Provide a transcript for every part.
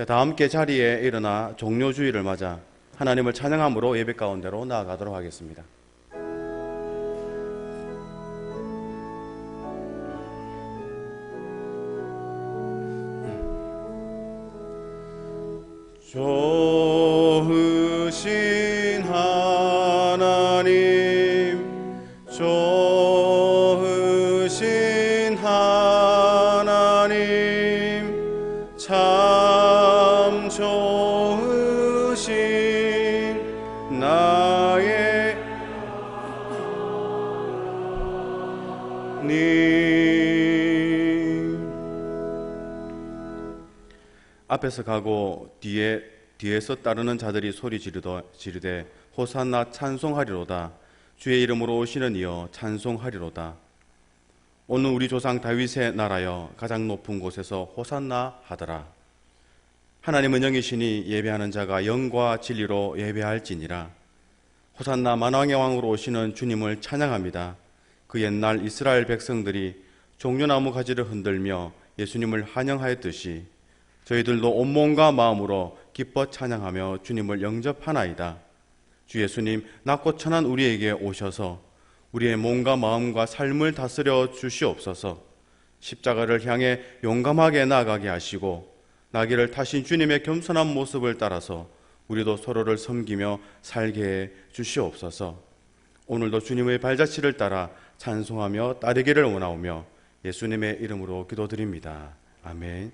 자, 다 함께 자리에 일어나 종료주의를 맞아 하나님을 찬양함으로 예배 가운데로 나아가도록 하겠습니다. 좋으신 하나님, 좋으신 하나님, 참 좋으신 나의 님. 앞에서 가고 뒤에서 따르는 자들이 소리 지르되 호산나 찬송하리로다. 주의 이름으로 오시는 이여 찬송하리로다. 오늘 우리 조상 다윗의 나라여 가장 높은 곳에서 호산나 하더라. 하나님은 영이시니 예배하는 자가 영과 진리로 예배할지니라. 호산나 만왕의 왕으로 오시는 주님을 찬양합니다. 그 옛날 이스라엘 백성들이 종려나무 가지를 흔들며 예수님을 환영하였듯이 저희들도 온몸과 마음으로 기뻐 찬양하며 주님을 영접하나이다. 주 예수님, 낮고 천한 우리에게 오셔서 우리의 몸과 마음과 삶을 다스려 주시옵소서. 십자가를 향해 용감하게 나아가게 하시고 나귀를 타신 주님의 겸손한 모습을 따라서 우리도 서로를 섬기며 살게 해 주시옵소서. 오늘도 주님의 발자취를 따라 찬송하며 따르기를 원하오며 예수님의 이름으로 기도드립니다. 아멘.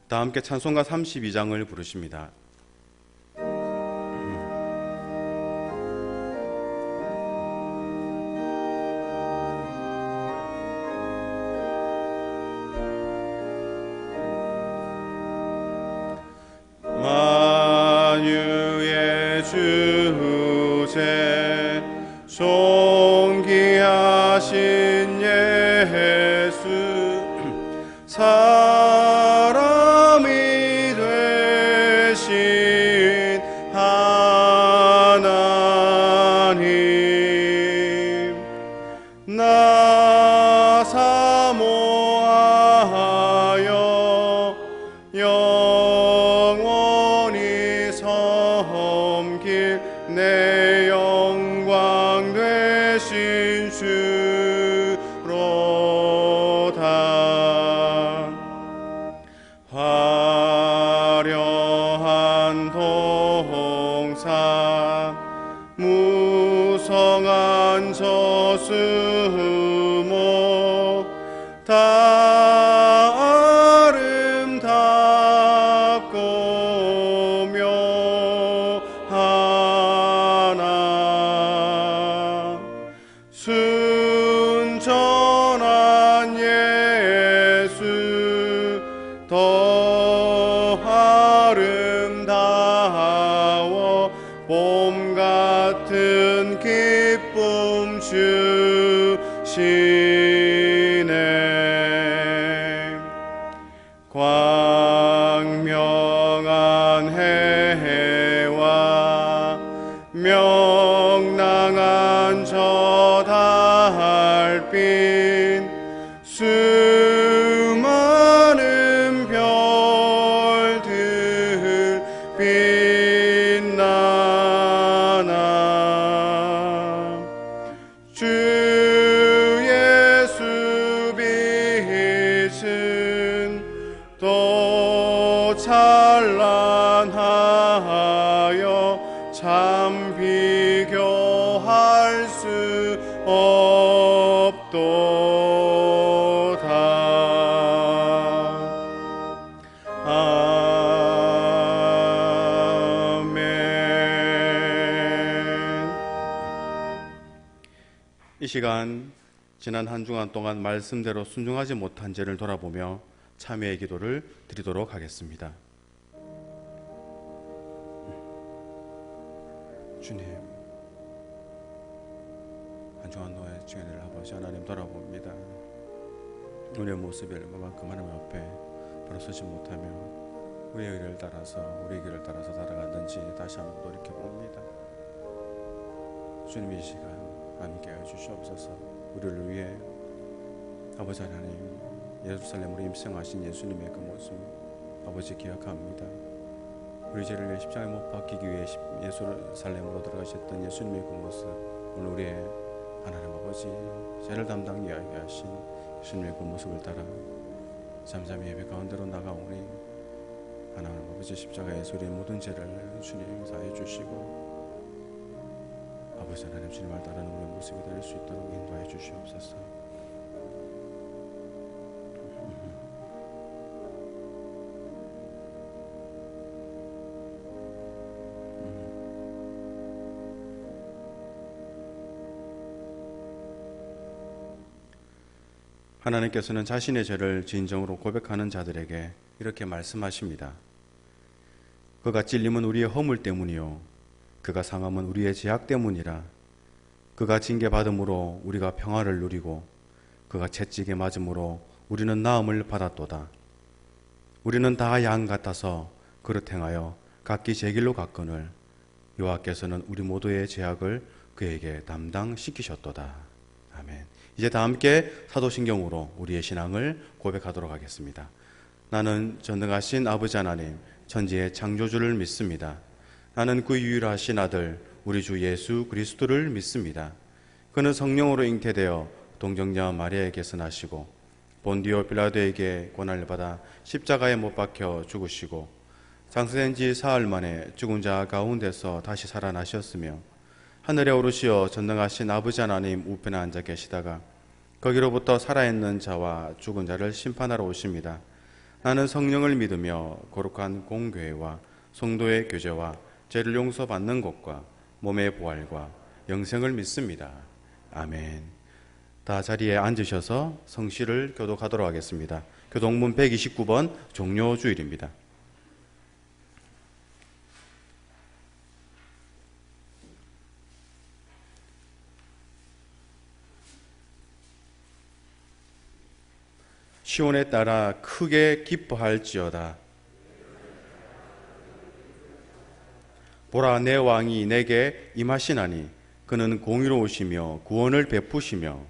다 함께 찬송가 32장을 부르십니다. 만유의 주제 존귀하신 예수 사람이 되신 하나님 나 사모하여 영원히 섬길 내 영광 되신 주로다. 화려한 동산 무성한 저수목 다 아름답고 묘하나 순전한 예수 더 아름다워 봄 같은 기쁨 주시네. 광명한 해와 명랑한 저 달빛 수많은 별들 빛나나 주 예수 빛은 또 찬란하여 참 비교할 수 없도다. 아멘. 이 시간 지난 한 주간 동안 말씀대로 순종하지 못한 죄를 돌아보며 참회의 기도를 드리도록 하겠습니다. 주님, 한 주간 동안 주님을 아버지 하나님 돌아봅니다. 우리의 모습이 얼마만큼 하나님 앞에 바로 서지 못하며 그의 의를 따라서 우리의 길을 따라서 살아가든지 다시 한번 돌이켜봅니다. 주님 이 시간 함께해 주시옵소서. 우리를 위해 아버지 하나님 예루살렘으로 임승하신 예수님의 그 모습 아버지 기억합니다. 우리 죄를 위해 십자가에 못 박히기 위해 예루살렘으로 들어가셨던 예수님의 그 모습 오늘 우리의 하나님 아버지 죄를 담당히 하신 예수님의 그 모습을 따라 잠잠히 예배 가운데로 나가오니 하나님 아버지 십자가에서 우리의 모든 죄를 주님 사해 주시고 아버지 하나님 주님을 따르는 우리의 모습이 될 수 있도록 인도해 주시옵소서. 하나님께서는 자신의 죄를 진정으로 고백하는 자들에게 이렇게 말씀하십니다. 그가 찔림은 우리의 허물 때문이요 그가 상함은 우리의 죄악 때문이라. 그가 징계받음으로 우리가 평화를 누리고 그가 채찍에 맞음으로 우리는 나음을 받았도다. 우리는 다 양 같아서 그릇 행하여 각기 제 길로 갔거늘 여호와께서는 우리 모두의 죄악을 그에게 담당시키셨도다. 아멘. 이제 다 함께 사도신경으로 우리의 신앙을 고백하도록 하겠습니다. 나는 전능하신 아버지 하나님 천지의 창조주를 믿습니다. 나는 그 유일하신 아들 우리 주 예수 그리스도를 믿습니다. 그는 성령으로 잉태되어 동정녀 마리아에게서 나시고 본디오 빌라도에게 고난을 받아 십자가에 못 박혀 죽으시고 장사된 지 사흘 만에 죽은 자 가운데서 다시 살아나셨으며 하늘에 오르시어 전능하신 아버지 하나님 우편에 앉아 계시다가 거기로부터 살아있는 자와 죽은 자를 심판하러 오십니다. 나는 성령을 믿으며 거룩한 공교회와 성도의 교제와 죄를 용서받는 것과 몸의 부활과 영생을 믿습니다. 아멘. 다 자리에 앉으셔서 성시를 교독하도록 하겠습니다. 교독문 129번 종료주일입니다. 시온에 따라 크게 기뻐할지어다. 보라 내 왕이 내게 임하시나니 그는 공의로우시며 구원을 베푸시며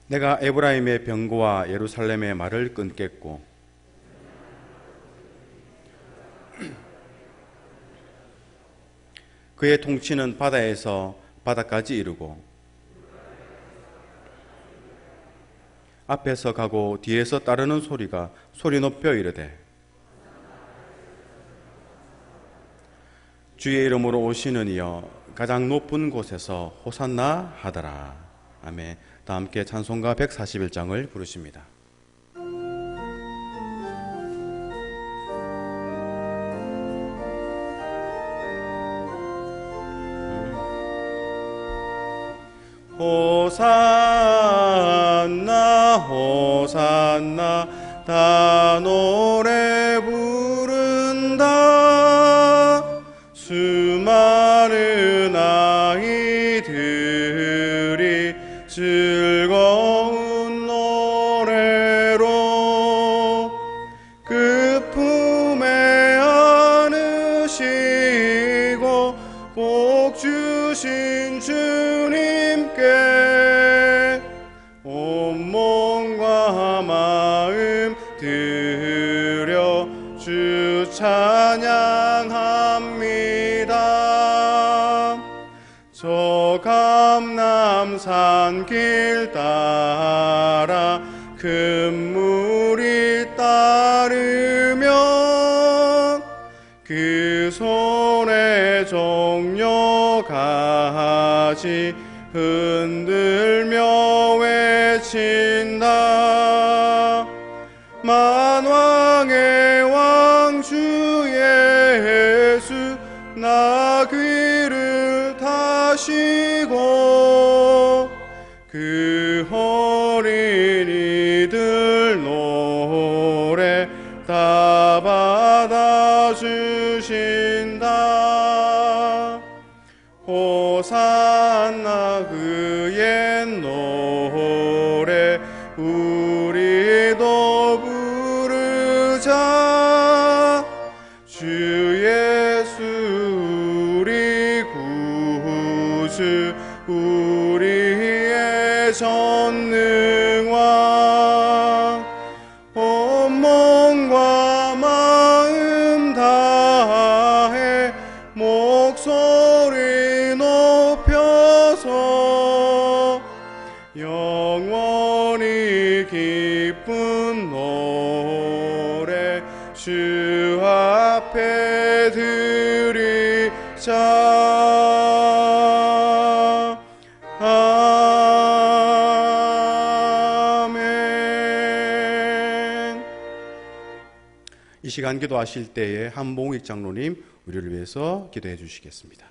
내가 에브라임의 병거와 예루살렘의 말을 끊겠고 그의 통치는 바다에서 바다까지 이르고 앞에서 가고 뒤에서 따르는 소리가 소리 높여 이르되 주의 이름으로 오시는 이여 가장 높은 곳에서 호산나 하더라. 아멘. 다 함께 찬송가 141장을 부르십니다. 호산나 호산나 다 노래 부른다. 수많은 아이들이 즐거운 노래로 그 품에 안으시고 복 주신 주님께 온 몸과 마음 드려 주 찬양합니다. 저 감람산 길 따라 큰 물이 따르면 그 손에 종려 가지 흔들며 외친다. 만왕의 왕 주 예수 나 귀를 다시고 그 어린이들 노래 다 받아주신다. 호산나 그의 노래 우리도 부르자. 주 예수 우리 구주, 우리의 전능왕, 온 몸과 마음 다해 목소리 높여서 영원히 기쁜 노래 주 앞에 드리자. 아멘. 이 시간 기도하실 때에 한봉익 장로님 우리를 위해서 기도해 주시겠습니다.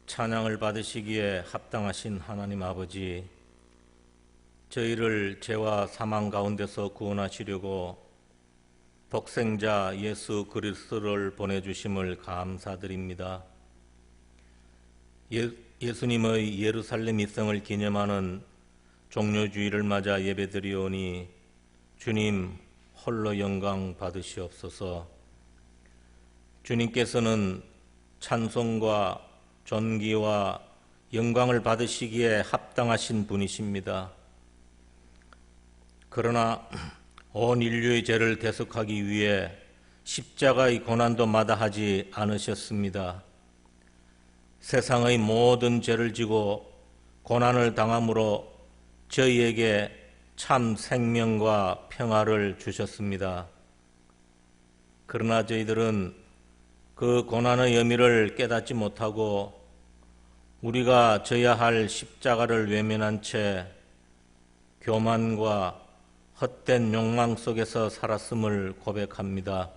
찬양을 받으시기에 합당하신 하나님 아버지, 저희를 죄와 사망 가운데서 구원하시려고 독생자 예수 그리스도를 보내주심을 감사드립니다. 예수님의 예루살렘 입성을 기념하는 종료주일을 맞아 예배드리오니 주님 홀로 영광 받으시옵소서. 주님께서는 찬송과 존귀와 영광을 받으시기에 합당하신 분이십니다. 그러나 온 인류의 죄를 대속하기 위해 십자가의 고난도 마다하지 않으셨습니다. 세상의 모든 죄를 지고 고난을 당함으로 저희에게 참 생명과 평화를 주셨습니다. 그러나 저희들은 그 고난의 의미를 깨닫지 못하고 우리가 져야 할 십자가를 외면한 채 교만과 헛된 욕망 속에서 살았음을 고백합니다.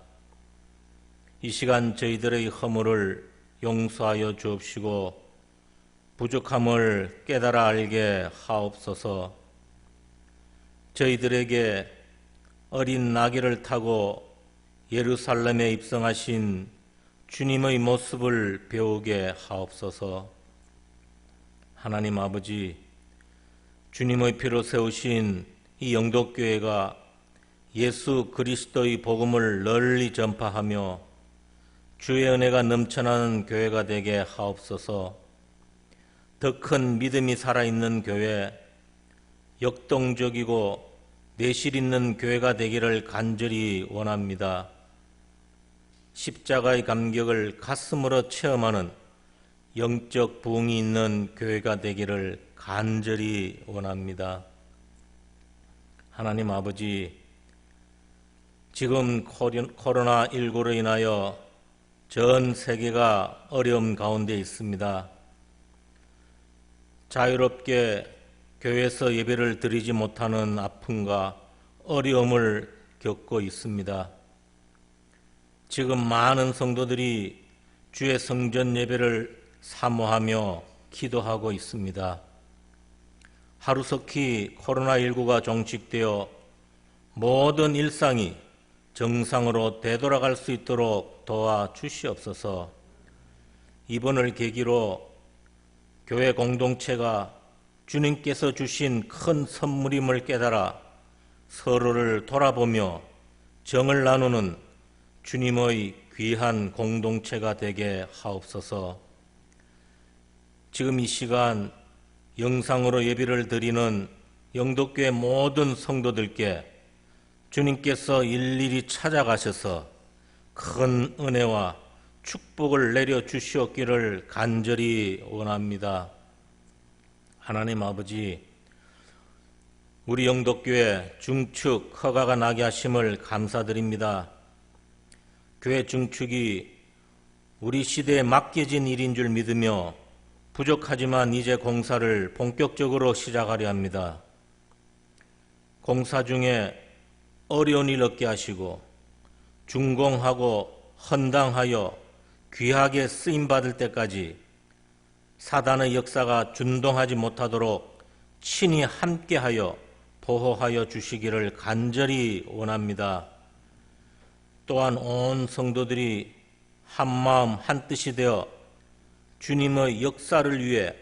이 시간 저희들의 허물을 용서하여 주옵시고 부족함을 깨달아 알게 하옵소서. 저희들에게 어린 나귀를 타고 예루살렘에 입성하신 주님의 모습을 배우게 하옵소서. 하나님 아버지, 주님의 피로 세우신 이 영독교회가 예수 그리스도의 복음을 널리 전파하며 주의 은혜가 넘쳐나는 교회가 되게 하옵소서. 더 큰 믿음이 살아있는 교회, 역동적이고 내실 있는 교회가 되기를 간절히 원합니다. 십자가의 감격을 가슴으로 체험하는 영적 부흥이 있는 교회가 되기를 간절히 원합니다. 하나님 아버지, 지금 코로나19로 인하여 전 세계가 어려움 가운데 있습니다. 자유롭게 교회에서 예배를 드리지 못하는 아픔과 어려움을 겪고 있습니다. 지금 많은 성도들이 주의 성전 예배를 사모하며 기도하고 있습니다. 하루속히 코로나19가 종식되어 모든 일상이 정상으로 되돌아갈 수 있도록 도와주시옵소서. 이번을 계기로 교회 공동체가 주님께서 주신 큰 선물임을 깨달아 서로를 돌아보며 정을 나누는 주님의 귀한 공동체가 되게 하옵소서. 지금 이 시간 영상으로 예배를 드리는 영독교회 모든 성도들께 주님께서 일일이 찾아가셔서 큰 은혜와 축복을 내려 주시옵기를 간절히 원합니다. 하나님 아버지, 우리 영독교회 중축 허가가 나게 하심을 감사드립니다. 교회 중축이 우리 시대에 맡겨진 일인 줄 믿으며 부족하지만 이제 공사를 본격적으로 시작하려 합니다. 공사 중에 어려운 일 없게 하시고 준공하고 헌당하여 귀하게 쓰임받을 때까지 사단의 역사가 준동하지 못하도록 친히 함께하여 보호하여 주시기를 간절히 원합니다. 또한 온 성도들이 한마음 한뜻이 되어 주님의 역사를 위해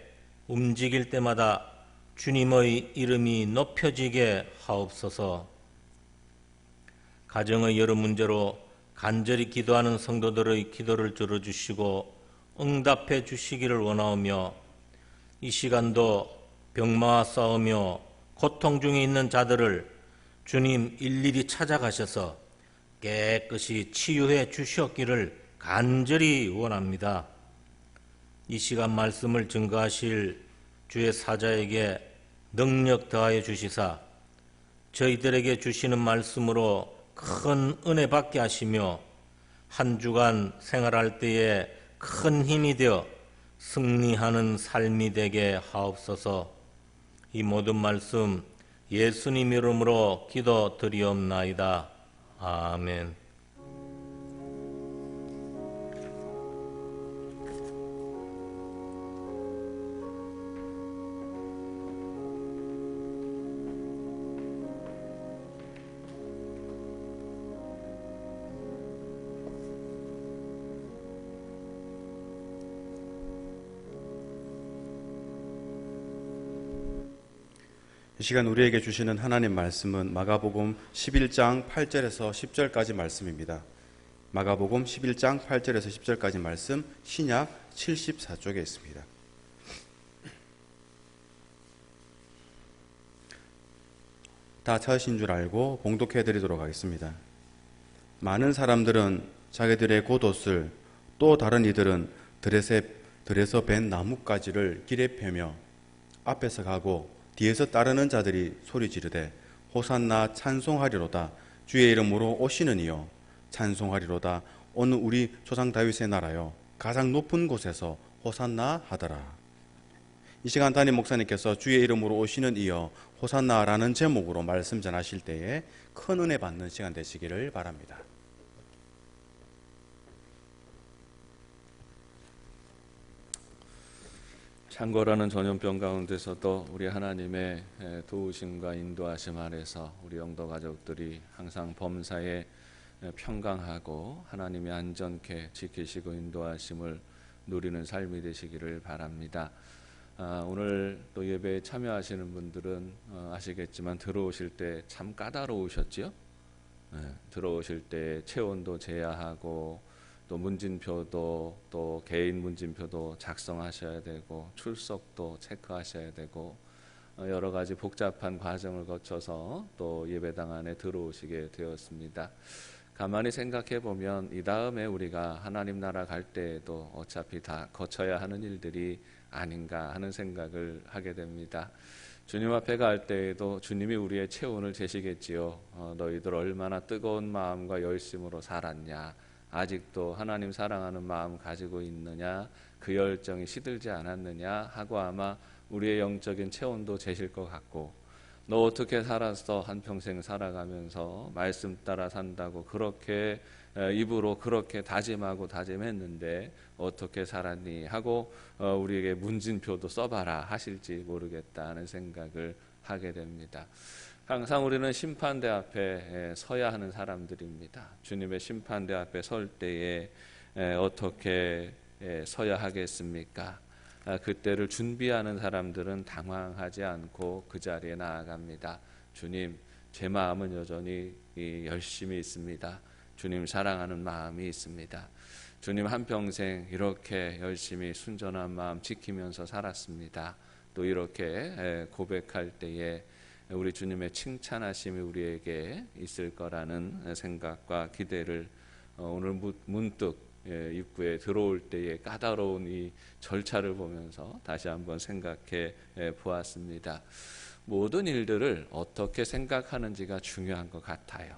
움직일 때마다 주님의 이름이 높여지게 하옵소서. 가정의 여러 문제로 간절히 기도하는 성도들의 기도를 들어주시고 응답해 주시기를 원하오며, 이 시간도 병마와 싸우며 고통 중에 있는 자들을 주님 일일이 찾아가셔서 깨끗이 치유해 주셨기를 간절히 원합니다. 이 시간 말씀을 증거하실 주의 사자에게 능력 더하여 주시사 저희들에게 주시는 말씀으로 큰 은혜 받게 하시며 한 주간 생활할 때에 큰 힘이 되어 승리하는 삶이 되게 하옵소서. 이 모든 말씀 예수님 이름으로 기도드리옵나이다. 아멘. 이 시간 우리에게 주시는 하나님 말씀은 마가복음 11장 8절에서 10절까지 말씀입니다. 마가복음 11장 8절에서 10절까지 말씀, 신약 74쪽에 있습니다. 다 찾으신 줄 알고 봉독해 드리도록 하겠습니다. 많은 사람들은 자기들의 겉옷을, 또 다른 이들은 들에서 벤 나뭇가지를 길에 펴며 앞에서 가고 뒤에서 따르는 자들이 소리 지르되 호산나 찬송하리로다. 주의 이름으로 오시는 이여 찬송하리로다. 오늘 우리 조상 다윗의 나라여 가장 높은 곳에서 호산나 하더라. 이 시간 담임 목사님께서 주의 이름으로 오시는 이여 호산나라는 제목으로 말씀 전하실 때에 큰 은혜 받는 시간 되시기를 바랍니다. 창고라는 전염병 가운데서도 우리 하나님의 도우심과 인도하심 아래서 우리 영도 가족들이 항상 범사에 평강하고 하나님의 안전케 지키시고 인도하심을 누리는 삶이 되시기를 바랍니다. 오늘 또 예배에 참여하시는 분들은 아시겠지만 들어오실 때 참 까다로우셨지요? 들어오실 때 체온도 재야하고 또 문진표도 또 개인 문진표도 작성하셔야 되고 출석도 체크하셔야 되고 여러 가지 복잡한 과정을 거쳐서 또 예배당 안에 들어오시게 되었습니다. 가만히 생각해 보면 이 다음에 우리가 하나님 나라 갈 때에도 어차피 다 거쳐야 하는 일들이 아닌가 하는 생각을 하게 됩니다. 주님 앞에 갈 때에도 주님이 우리의 체온을 재시겠지요. 너희들 얼마나 뜨거운 마음과 열심으로 살았냐, 아직도 하나님 사랑하는 마음 가지고 있느냐, 그 열정이 시들지 않았느냐 하고 아마 우리의 영적인 체온도 재실 것 같고, 너 어떻게 살았어? 한평생 살아가면서 말씀 따라 산다고 그렇게 입으로 그렇게 다짐하고 다짐했는데 어떻게 살았니? 하고 우리에게 문진표도 써봐라 하실지 모르겠다는 생각을 하게 됩니다. 항상 우리는 심판대 앞에 서야 하는 사람들입니다. 주님의 심판대 앞에 설 때에 어떻게 서야 하겠습니까? 그때를 준비하는 사람들은 당황하지 않고 그 자리에 나아갑니다. 주님, 제 마음은 여전히 열심히 있습니다. 주님 사랑하는 마음이 있습니다. 주님 한평생 이렇게 열심히 순전한 마음 지키면서 살았습니다. 또 이렇게 고백할 때에 우리 주님의 칭찬하심이 우리에게 있을 거라는 생각과 기대를 오늘 문득 입구에 들어올 때의 까다로운 이 절차를 보면서 다시 한번 생각해 보았습니다. 모든 일들을 어떻게 생각하는지가 중요한 것 같아요.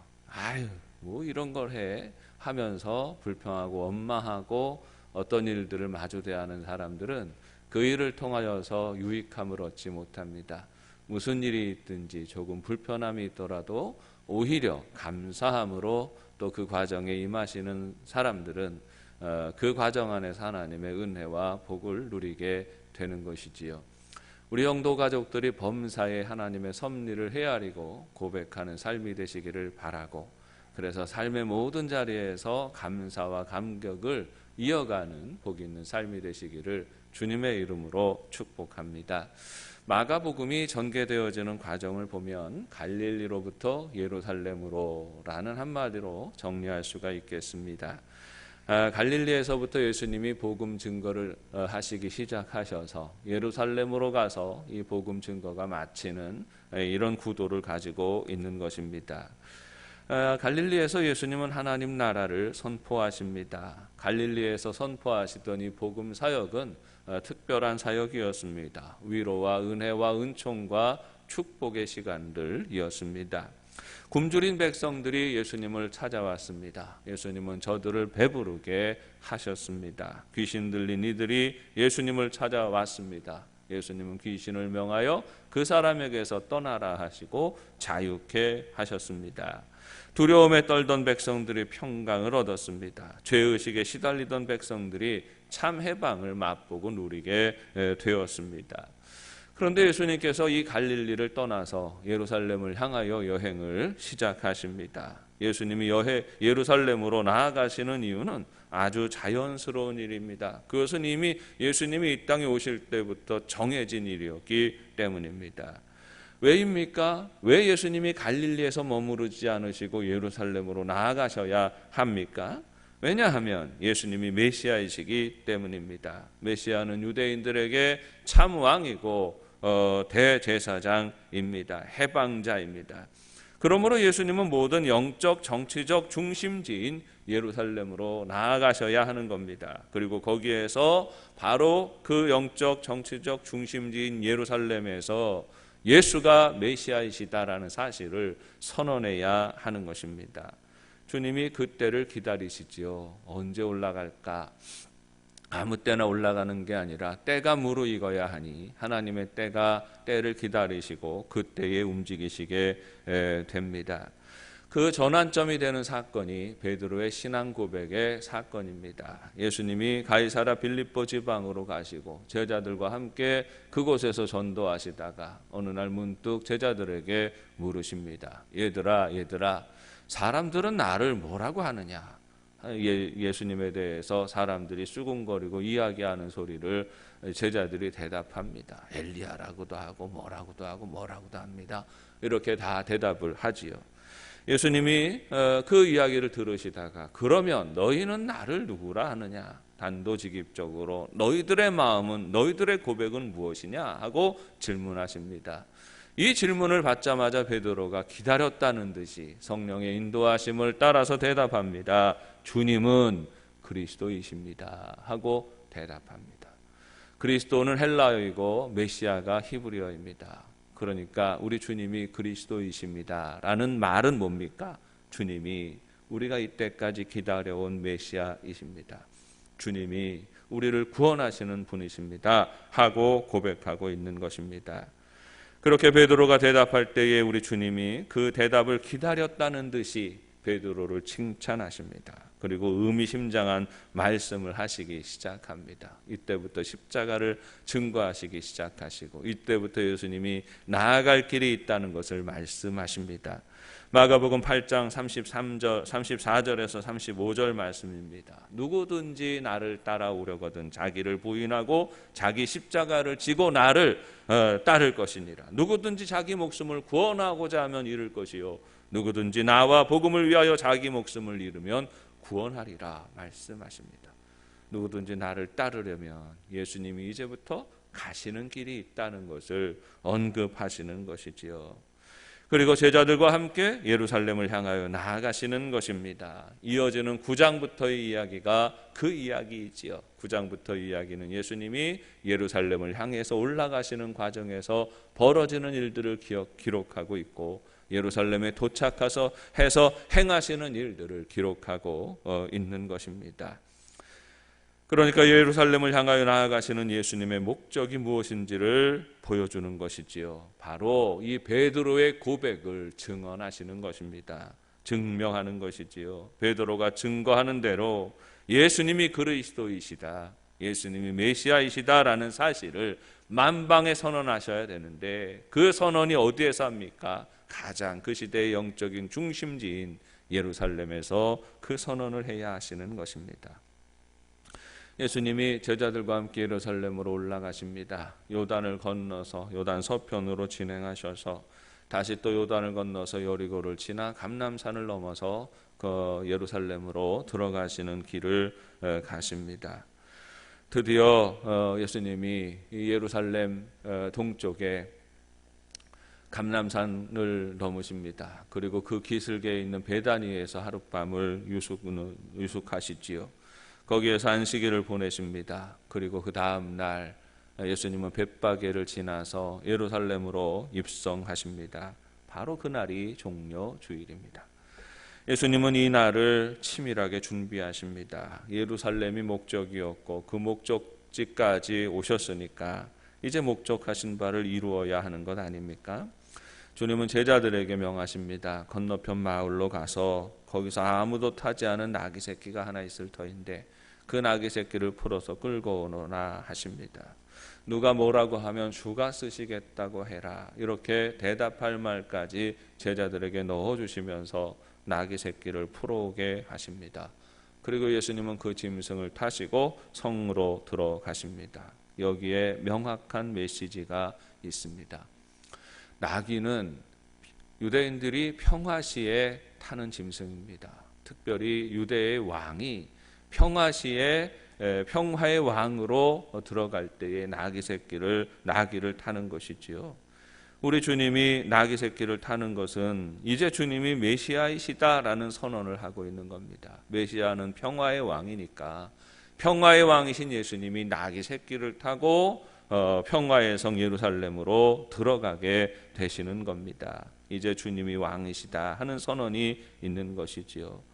뭐 이런 걸 해 하면서 불평하고 원망하고 어떤 일들을 마주 대하는 사람들은 그 일을 통하여서 유익함을 얻지 못합니다. 무슨 일이 있든지 조금 불편함이 있더라도 오히려 감사함으로 또 그 과정에 임하시는 사람들은 그 과정 안에서 하나님의 은혜와 복을 누리게 되는 것이지요. 우리 영도 가족들이 범사에 하나님의 섭리를 헤아리고 고백하는 삶이 되시기를 바라고, 그래서 삶의 모든 자리에서 감사와 감격을 이어가는 복 있는 삶이 되시기를 주님의 이름으로 축복합니다. 마가복음이 전개되어지는 과정을 보면 갈릴리로부터 예루살렘으로라는 한마디로 정리할 수가 있겠습니다. 갈릴리에서부터 예수님이 복음 증거를 하시기 시작하셔서 예루살렘으로 가서 이 복음 증거가 마치는 이런 구도를 가지고 있는 것입니다. 갈릴리에서 예수님은 하나님 나라를 선포하십니다. 갈릴리에서 선포하시던 이 복음 사역은 특별한 사역이었습니다. 위로와 은혜와 은총과 축복의 시간들이었습니다. 굶주린 백성들이 예수님을 찾아왔습니다. 예수님은 저들을 배부르게 하셨습니다. 귀신 들린 이들이 예수님을 찾아왔습니다. 예수님은 귀신을 명하여 그 사람에게서 떠나라 하시고 자유케 하셨습니다. 두려움에 떨던 백성들이 평강을 얻었습니다. 죄의식에 시달리던 백성들이 참 해방을 맛보고 누리게 되었습니다. 그런데 예수님께서 이 갈릴리를 떠나서 예루살렘을 향하여 여행을 시작하십니다. 예수님이 예루살렘으로 나아가시는 이유는 아주 자연스러운 일입니다. 그것은 이미 예수님이 이 땅에 오실 때부터 정해진 일이었기 때문입니다. 왜입니까? 왜 예수님이 갈릴리에서 머무르지 않으시고 예루살렘으로 나아가셔야 합니까? 왜냐하면 예수님이 메시아이시기 때문입니다. 메시아는 유대인들에게 참 왕이고 대제사장입니다. 해방자입니다. 그러므로 예수님은 모든 영적 정치적 중심지인 예루살렘으로 나아가셔야 하는 겁니다. 그리고 거기에서 바로 그 영적 정치적 중심지인 예루살렘에서 예수가 메시아이시다라는 사실을 선언해야 하는 것입니다. 주님이 그때를 기다리시지요. 언제 올라갈까? 아무 때나 올라가는 게 아니라 때가 무르익어야 하니 하나님의 때를 기다리시고 그때에 움직이시게 됩니다. 그 전환점이 되는 사건이 베드로의 신앙 고백의 사건입니다. 예수님이 가이사랴 빌립보 지방으로 가시고 제자들과 함께 그곳에서 전도하시다가 어느 날 문득 제자들에게 물으십니다. 얘들아 사람들은 나를 뭐라고 하느냐? 예수님에 대해서 사람들이 수군거리고 이야기하는 소리를 제자들이 대답합니다. 엘리야라고도 하고 뭐라고도 합니다. 이렇게 다 대답을 하지요. 예수님이 그 이야기를 들으시다가 그러면 너희는 나를 누구라 하느냐? 단도직입적으로 너희들의 마음은, 너희들의 고백은 무엇이냐? 하고 질문하십니다. 이 질문을 받자마자 베드로가 기다렸다는 듯이 성령의 인도하심을 따라서 대답합니다. 주님은 그리스도이십니다. 하고 대답합니다. 그리스도는 헬라어이고 메시아가 히브리어입니다. 그러니까 우리 주님이 그리스도이십니다. 라는 말은 뭡니까? 주님이 우리가 이때까지 기다려온 메시아이십니다. 주님이 우리를 구원하시는 분이십니다. 하고 고백하고 있는 것입니다. 그렇게 베드로가 대답할 때에 우리 주님이 그 대답을 기다렸다는 듯이 베드로를 칭찬하십니다. 그리고 의미심장한 말씀을 하시기 시작합니다. 이때부터 십자가를 증거하시기 시작하시고 이때부터 예수님이 나아갈 길이 있다는 것을 말씀하십니다. 마가복음 8장 34절에서 35절 말씀입니다. 누구든지 나를 따라오려거든 자기를 부인하고 자기 십자가를 지고 나를 따를 것이니라. 누구든지 자기 목숨을 구원하고자 하면 잃을 것이요 누구든지 나와 복음을 위하여 자기 목숨을 잃으면 구원하리라 말씀하십니다. 누구든지 나를 따르려면 예수님이 이제부터 가시는 길이 있다는 것을 언급하시는 것이지요. 그리고 제자들과 함께 예루살렘을 향하여 나아가시는 것입니다. 이어지는 9장부터의 이야기가 그 이야기이지요. 9장부터 이야기는 예수님이 예루살렘을 향해서 올라가시는 과정에서 벌어지는 일들을 기록하고 있고 예루살렘에 도착해서 행하시는 일들을 기록하고 있는 것입니다. 그러니까 예루살렘을 향하여 나아가시는 예수님의 목적이 무엇인지를 보여주는 것이지요. 바로 이 베드로의 고백을 증언하시는 것입니다. 증명하는 것이지요. 베드로가 증거하는 대로 예수님이 그리스도이시다, 예수님이 메시아이시다라는 사실을 만방에 선언하셔야 되는데 그 선언이 어디에서 합니까? 가장 그 시대의 영적인 중심지인 예루살렘에서 그 선언을 해야 하시는 것입니다. 예수님이 제자들과 함께 예루살렘으로 올라가십니다. 요단을 건너서 요단 서편으로 진행하셔서 다시 또 요단을 건너서 여리고를 지나 감람산을 넘어서 그 예루살렘으로 들어가시는 길을 가십니다. 드디어 예수님이 예루살렘 동쪽에 감람산을 넘으십니다. 그리고 그 기슭에 있는 베다니에서 하룻밤을 유숙하시지요. 거기에서 안식일을 보내십니다. 그리고 그 다음 날 예수님은 벳바게를 지나서 예루살렘으로 입성하십니다. 바로 그날이 종려 주일입니다. 예수님은 이 날을 치밀하게 준비하십니다. 예루살렘이 목적이었고 그 목적지까지 오셨으니까 이제 목적하신 바를 이루어야 하는 것 아닙니까? 주님은 제자들에게 명하십니다. 건너편 마을로 가서 거기서 아무도 타지 않은 나귀 새끼가 하나 있을 터인데 그 나귀 새끼를 풀어서 끌고 오너라 하십니다. 누가 뭐라고 하면 주가 쓰시겠다고 해라. 이렇게 대답할 말까지 제자들에게 넣어주시면서 나귀 새끼를 풀어오게 하십니다. 그리고 예수님은 그 짐승을 타시고 성으로 들어가십니다. 여기에 명확한 메시지가 있습니다. 나귀는 유대인들이 평화시에 타는 짐승입니다. 특별히 유대의 왕이 평화시에 평화의 왕으로 들어갈 때에 나귀를 타는 것이지요. 우리 주님이 나귀 새끼를 타는 것은 이제 주님이 메시아이시다라는 선언을 하고 있는 겁니다. 메시아는 평화의 왕이니까 평화의 왕이신 예수님이 나귀 새끼를 타고 평화의 성 예루살렘으로 들어가게 되시는 겁니다. 이제 주님이 왕이시다 하는 선언이 있는 것이지요.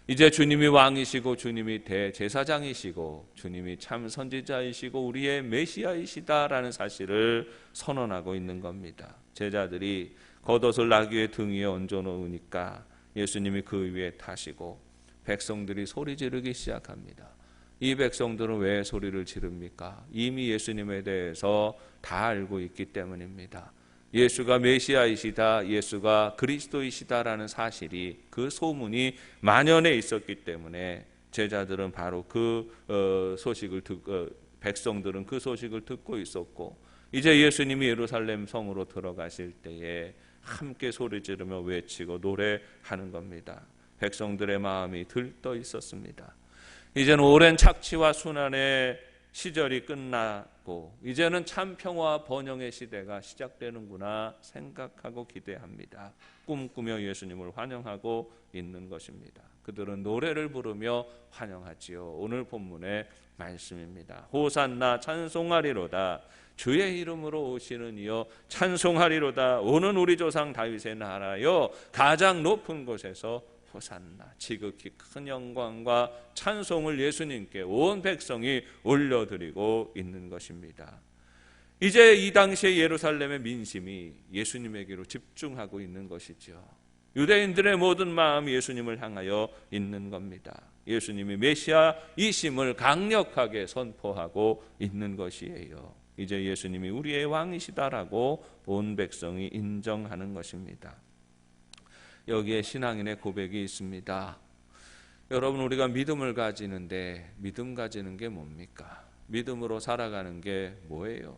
이제 주님이 왕이시고 주님이 대제사장이시고 주님이 참 선지자이시고 우리의 메시아이시다라는 사실을 선언하고 있는 겁니다. 제자들이 겉옷을 나귀의 등 위에 얹어놓으니까 예수님이 그 위에 타시고 백성들이 소리 지르기 시작합니다. 이 백성들은 왜 소리를 지릅니까? 이미 예수님에 대해서 다 알고 있기 때문입니다. 예수가 메시아이시다, 예수가 그리스도이시다라는 사실이 그 소문이 만연해 있었기 때문에 제자들은 바로 그 소식을 듣고 백성들은 그 소식을 듣고 있었고 이제 예수님이 예루살렘 성으로 들어가실 때에 함께 소리 지르며 외치고 노래하는 겁니다. 백성들의 마음이 들떠 있었습니다. 이제는 오랜 착취와 순환의 시절이 끝나고 이제는 참 평화와 번영의 시대가 시작되는구나 생각하고 기대합니다. 꿈꾸며 예수님을 환영하고 있는 것입니다. 그들은 노래를 부르며 환영하지요. 오늘 본문의 말씀입니다. 호산나 찬송하리로다. 주의 이름으로 오시는 이여 찬송하리로다. 오는 우리 조상 다윗의 나라여 가장 높은 곳에서 호산나. 지극히 큰 영광과 찬송을 예수님께 온 백성이 올려드리고 있는 것입니다. 이제 이 당시에 예루살렘의 민심이 예수님에게로 집중하고 있는 것이죠. 유대인들의 모든 마음이 예수님을 향하여 있는 겁니다. 예수님이 메시아이심을 강력하게 선포하고 있는 것이에요. 이제 예수님이 우리의 왕이시다라고 온 백성이 인정하는 것입니다. 여기에 신앙인의 고백이 있습니다. 여러분, 우리가 믿음을 가지는데 믿음 가지는 게 뭡니까? 믿음으로 살아가는 게 뭐예요?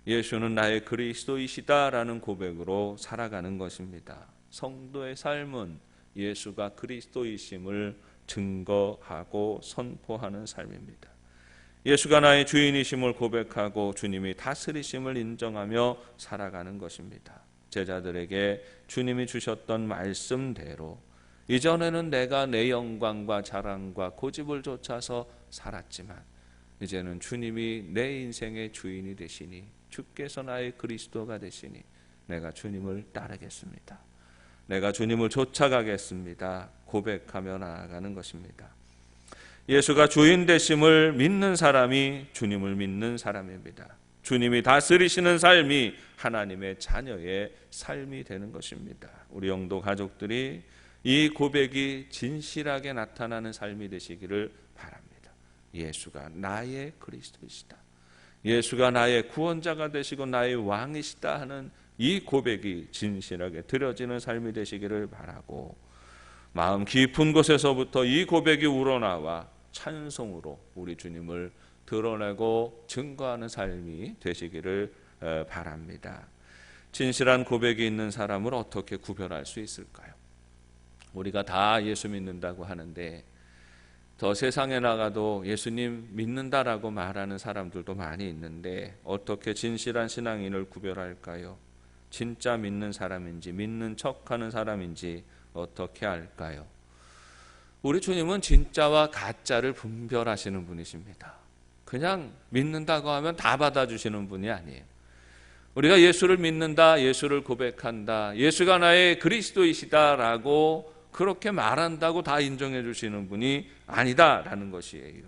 예수는 나의 그리스도이시다라는 고백으로 살아가는 것입니다. 성도의 삶은 예수가 그리스도이심을 증거하고 선포하는 삶입니다. 예수가 나의 주인이심을 고백하고 주님이 다스리심을 인정하며 살아가는 것입니다. 제자들에게 주님이 주셨던 말씀대로 이전에는 내가 내 영광과 자랑과 고집을 쫓아서 살았지만 이제는 주님이 내 인생의 주인이 되시니 주께서 나의 그리스도가 되시니 내가 주님을 따르겠습니다. 내가 주님을 쫓아가겠습니다. 고백하며 나아가는 것입니다. 예수가 주인 되심을 믿는 사람이 주님을 믿는 사람입니다. 주님이 다스리시는 삶이 하나님의 자녀의 삶이 되는 것입니다. 우리 영도 가족들이 이 고백이 진실하게 나타나는 삶이 되시기를 바랍니다. 예수가 나의 그리스도이시다. 예수가 나의 구원자가 되시고 나의 왕이시다 하는 이 고백이 진실하게 드려지는 삶이 되시기를 바라고, 마음 깊은 곳에서부터 이 고백이 우러나와 찬송으로 우리 주님을 드러내고 증거하는 삶이 되시기를 바랍니다. 진실한 고백이 있는 사람을 어떻게 구별할 수 있을까요? 우리가 다 예수 믿는다고 하는데 더 세상에 나가도 예수님 믿는다라고 말하는 사람들도 많이 있는데 어떻게 진실한 신앙인을 구별할까요? 진짜 믿는 사람인지 믿는 척하는 사람인지 어떻게 알까요? 우리 주님은 진짜와 가짜를 분별하시는 분이십니다. 그냥 믿는다고 하면 다 받아주시는 분이 아니에요. 우리가 예수를 믿는다, 예수를 고백한다, 예수가 나의 그리스도이시다라고 그렇게 말한다고 다 인정해 주시는 분이 아니다라는 것이에요.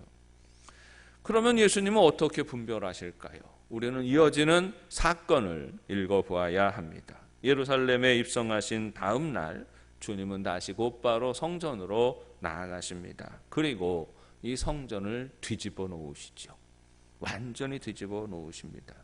그러면 예수님은 어떻게 분별하실까요? 우리는 이어지는 사건을 읽어보아야 합니다. 예루살렘에 입성하신 다음 날 주님은 다시 곧바로 성전으로 나아가십니다. 그리고 이 성전을 뒤집어 놓으시죠. 완전히 뒤집어 놓으십니다.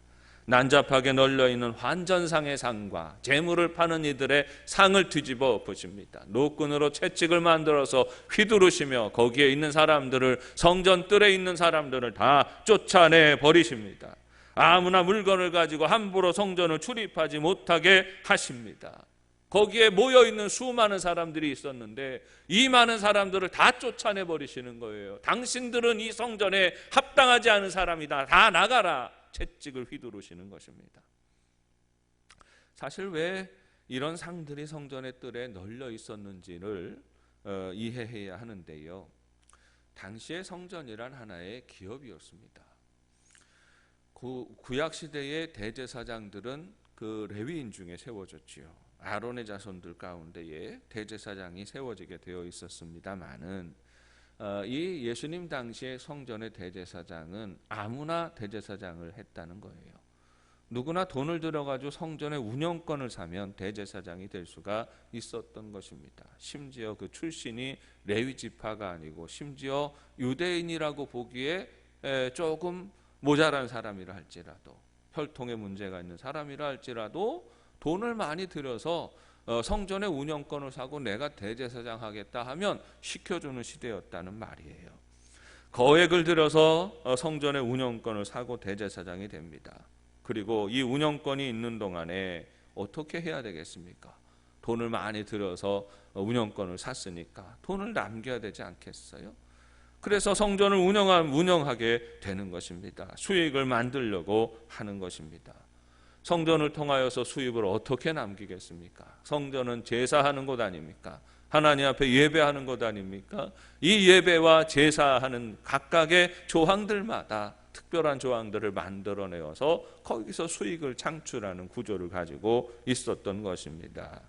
난잡하게 널려있는 환전상의 상과 재물을 파는 이들의 상을 뒤집어 보십니다. 노끈으로 채찍을 만들어서 휘두르시며 거기에 있는 사람들을, 성전 뜰에 있는 사람들을 다 쫓아내 버리십니다. 아무나 물건을 가지고 함부로 성전을 출입하지 못하게 하십니다. 거기에 모여있는 수많은 사람들이 있었는데 이 많은 사람들을 다 쫓아내 버리시는 거예요. 당신들은 이 성전에 합당하지 않은 사람이다. 다 나가라. 채찍을 휘두르시는 것입니다. 사실 왜 이런 상들이 성전의 뜰에 널려 있었는지를 이해해야 하는데요. 당시의 성전이란 하나의 기업이었습니다. 구약 시대의 대제사장들은 그 레위인 중에 세워졌지요. 아론의 자손들 가운데에 대제사장이 세워지게 되어 있었습니다마는 이 예수님 당시의 성전의 대제사장은 아무나 대제사장을 했다는 거예요. 누구나 돈을 들여가지고 성전의 운영권을 사면 대제사장이 될 수가 있었던 것입니다. 심지어 그 출신이 레위 지파가 아니고 심지어 유대인이라고 보기에 조금 모자란 사람이라 할지라도, 혈통에 문제가 있는 사람이라 할지라도 돈을 많이 들여서 성전의 운영권을 사고 내가 대제사장 하겠다 하면 시켜주는 시대였다는 말이에요. 거액을 들여서 성전의 운영권을 사고 대제사장이 됩니다. 그리고 이 운영권이 있는 동안에 어떻게 해야 되겠습니까? 돈을 많이 들여서 운영권을 샀으니까 돈을 남겨야 되지 않겠어요? 그래서 성전을 운영하게 되는 것입니다. 수익을 만들려고 하는 것입니다. 성전을 통하여서 수입을 어떻게 남기겠습니까? 성전은 제사하는 곳 아닙니까? 하나님 앞에 예배하는 곳 아닙니까? 이 예배와 제사하는 각각의 조항들마다 특별한 조항들을 만들어내어서 거기서 수익을 창출하는 구조를 가지고 있었던 것입니다.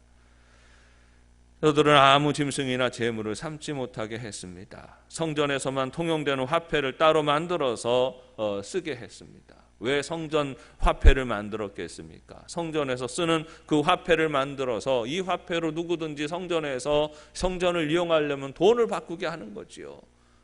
저들은 아무 짐승이나 재물을 삼지 못하게 했습니다. 성전에서만 통용되는 화폐를 따로 만들어서 쓰게 했습니다. 왜 성전 화폐를 만들었겠습니까? 성전에서 쓰는 그 화폐를 만들어서 이 화폐로 누구든지 성전에서 성전을 이용하려면 돈을 바꾸게 하는 거지요.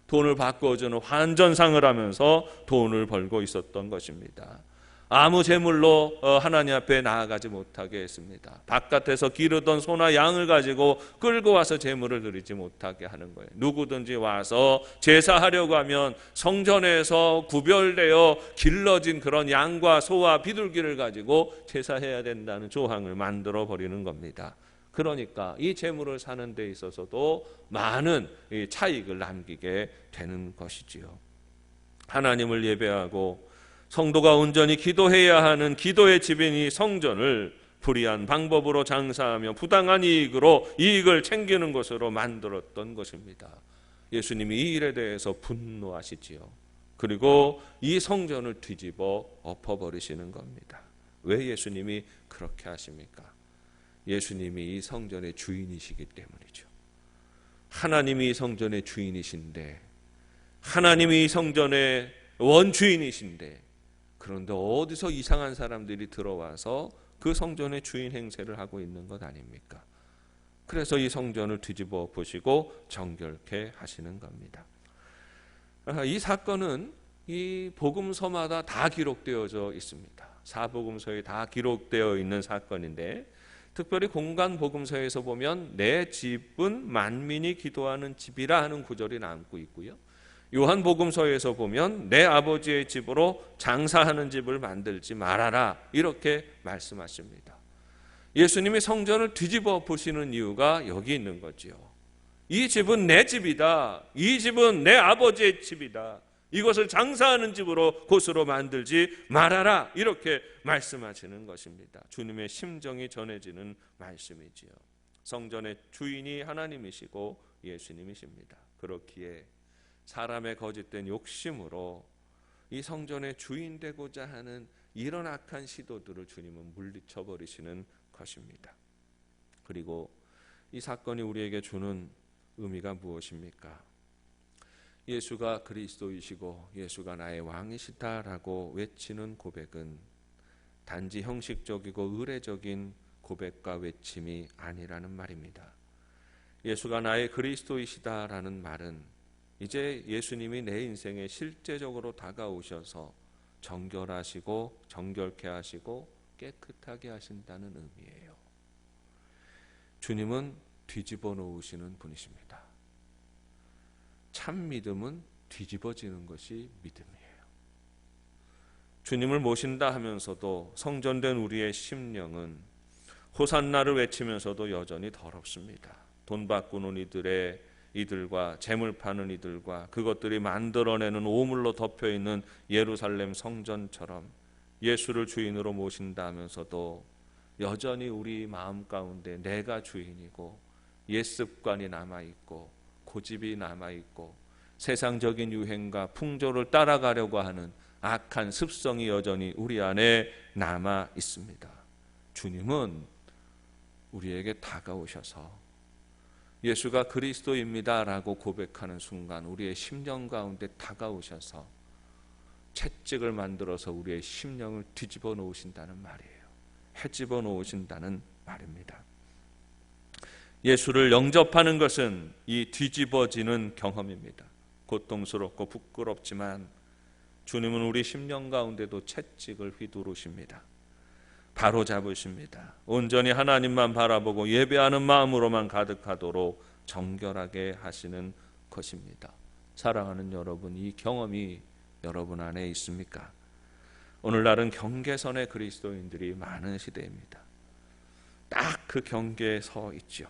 돈을 바꿔주는 환전상을 하면서 돈을 벌고 있었던 것입니다. 아무 제물로 하나님 앞에 나아가지 못하게 했습니다. 바깥에서 기르던 소나 양을 가지고 끌고 와서 제물을 드리지 못하게 하는 거예요. 누구든지 와서 제사하려고 하면 성전에서 구별되어 길러진 그런 양과 소와 비둘기를 가지고 제사해야 된다는 조항을 만들어 버리는 겁니다. 그러니까 이 제물을 사는 데 있어서도 많은 차익을 남기게 되는 것이지요. 하나님을 예배하고 성도가 온전히 기도해야 하는 기도의 집인 이 성전을 불의한 방법으로 장사하며 부당한 이익을 챙기는 것으로 만들었던 것입니다. 예수님이 이 일에 대해서 분노하시지요. 그리고 이 성전을 뒤집어 엎어버리시는 겁니다. 왜 예수님이 그렇게 하십니까? 예수님이 이 성전의 주인이시기 때문이죠. 하나님이 이 성전의 주인이신데, 하나님이 이 성전의 원주인이신데, 그런데 어디서 이상한 사람들이 들어와서 그 성전의 주인 행세를 하고 있는 것 아닙니까? 그래서 이 성전을 뒤집어 보시고 정결케 하시는 겁니다. 이 사건은 이 복음서마다 다 기록되어져 있습니다. 사복음서에 다 기록되어 있는 사건인데, 특별히 공간 복음서에서 보면 내 집은 만민이 기도하는 집이라 하는 구절이 남고 있고요. 요한 복음서에서 보면 내 아버지의 집으로 장사하는 집을 만들지 말아라, 이렇게 말씀하십니다. 예수님이 성전을 뒤집어 보시는 이유가 여기 있는 거지요. 이 집은 내 집이다. 이 집은 내 아버지의 집이다. 이것을 장사하는 집으로 곳으로 만들지 말아라, 이렇게 말씀하시는 것입니다. 주님의 심정이 전해지는 말씀이지요. 성전의 주인이 하나님이시고 예수님이십니다. 그렇기에 사람의 거짓된 욕심으로 이 성전의 주인 되고자 하는 이런 악한 시도들을 주님은 물리쳐 버리시는 것입니다. 그리고 이 사건이 우리에게 주는 의미가 무엇입니까? 예수가 그리스도이시고 예수가 나의 왕이시다라고 외치는 고백은 단지 형식적이고 의례적인 고백과 외침이 아니라는 말입니다. 예수가 나의 그리스도이시다라는 말은 이제 예수님이 내 인생에 실제적으로 다가오셔서 정결하시고 정결케 하시고 깨끗하게 하신다는 의미예요. 주님은 뒤집어 놓으시는 분이십니다. 참 믿음은 뒤집어지는 것이 믿음이에요. 주님을 모신다 하면서도 성전된 우리의 심령은 호산나를 외치면서도 여전히 더럽습니다. 돈 바꾸는 이들과 재물 파는 이들과 그것들이 만들어내는 오물로 덮여있는 예루살렘 성전처럼 예수를 주인으로 모신다 하면서도 여전히 우리 마음 가운데 내가 주인이고 옛습관이 남아있고 고집이 남아있고 세상적인 유행과 풍조를 따라가려고 하는 악한 습성이 여전히 우리 안에 남아 있습니다. 주님은 우리에게 다가오셔서 예수가 그리스도입니다라고 고백하는 순간 우리의 심령 가운데 다가오셔서 채찍을 만들어서 우리의 심령을 뒤집어 놓으신다는 말이에요. 헤집어 놓으신다는 말입니다. 예수를 영접하는 것은 이 뒤집어지는 경험입니다. 고통스럽고 부끄럽지만 주님은 우리 심령 가운데도 채찍을 휘두르십니다. 바로잡으십니다. 온전히 하나님만 바라보고 예배하는 마음으로만 가득하도록 정결하게 하시는 것입니다. 사랑하는 여러분, 이 경험이 여러분 안에 있습니까? 오늘날은 경계선의 그리스도인들이 많은 시대입니다. 딱 그 경계에 서 있죠.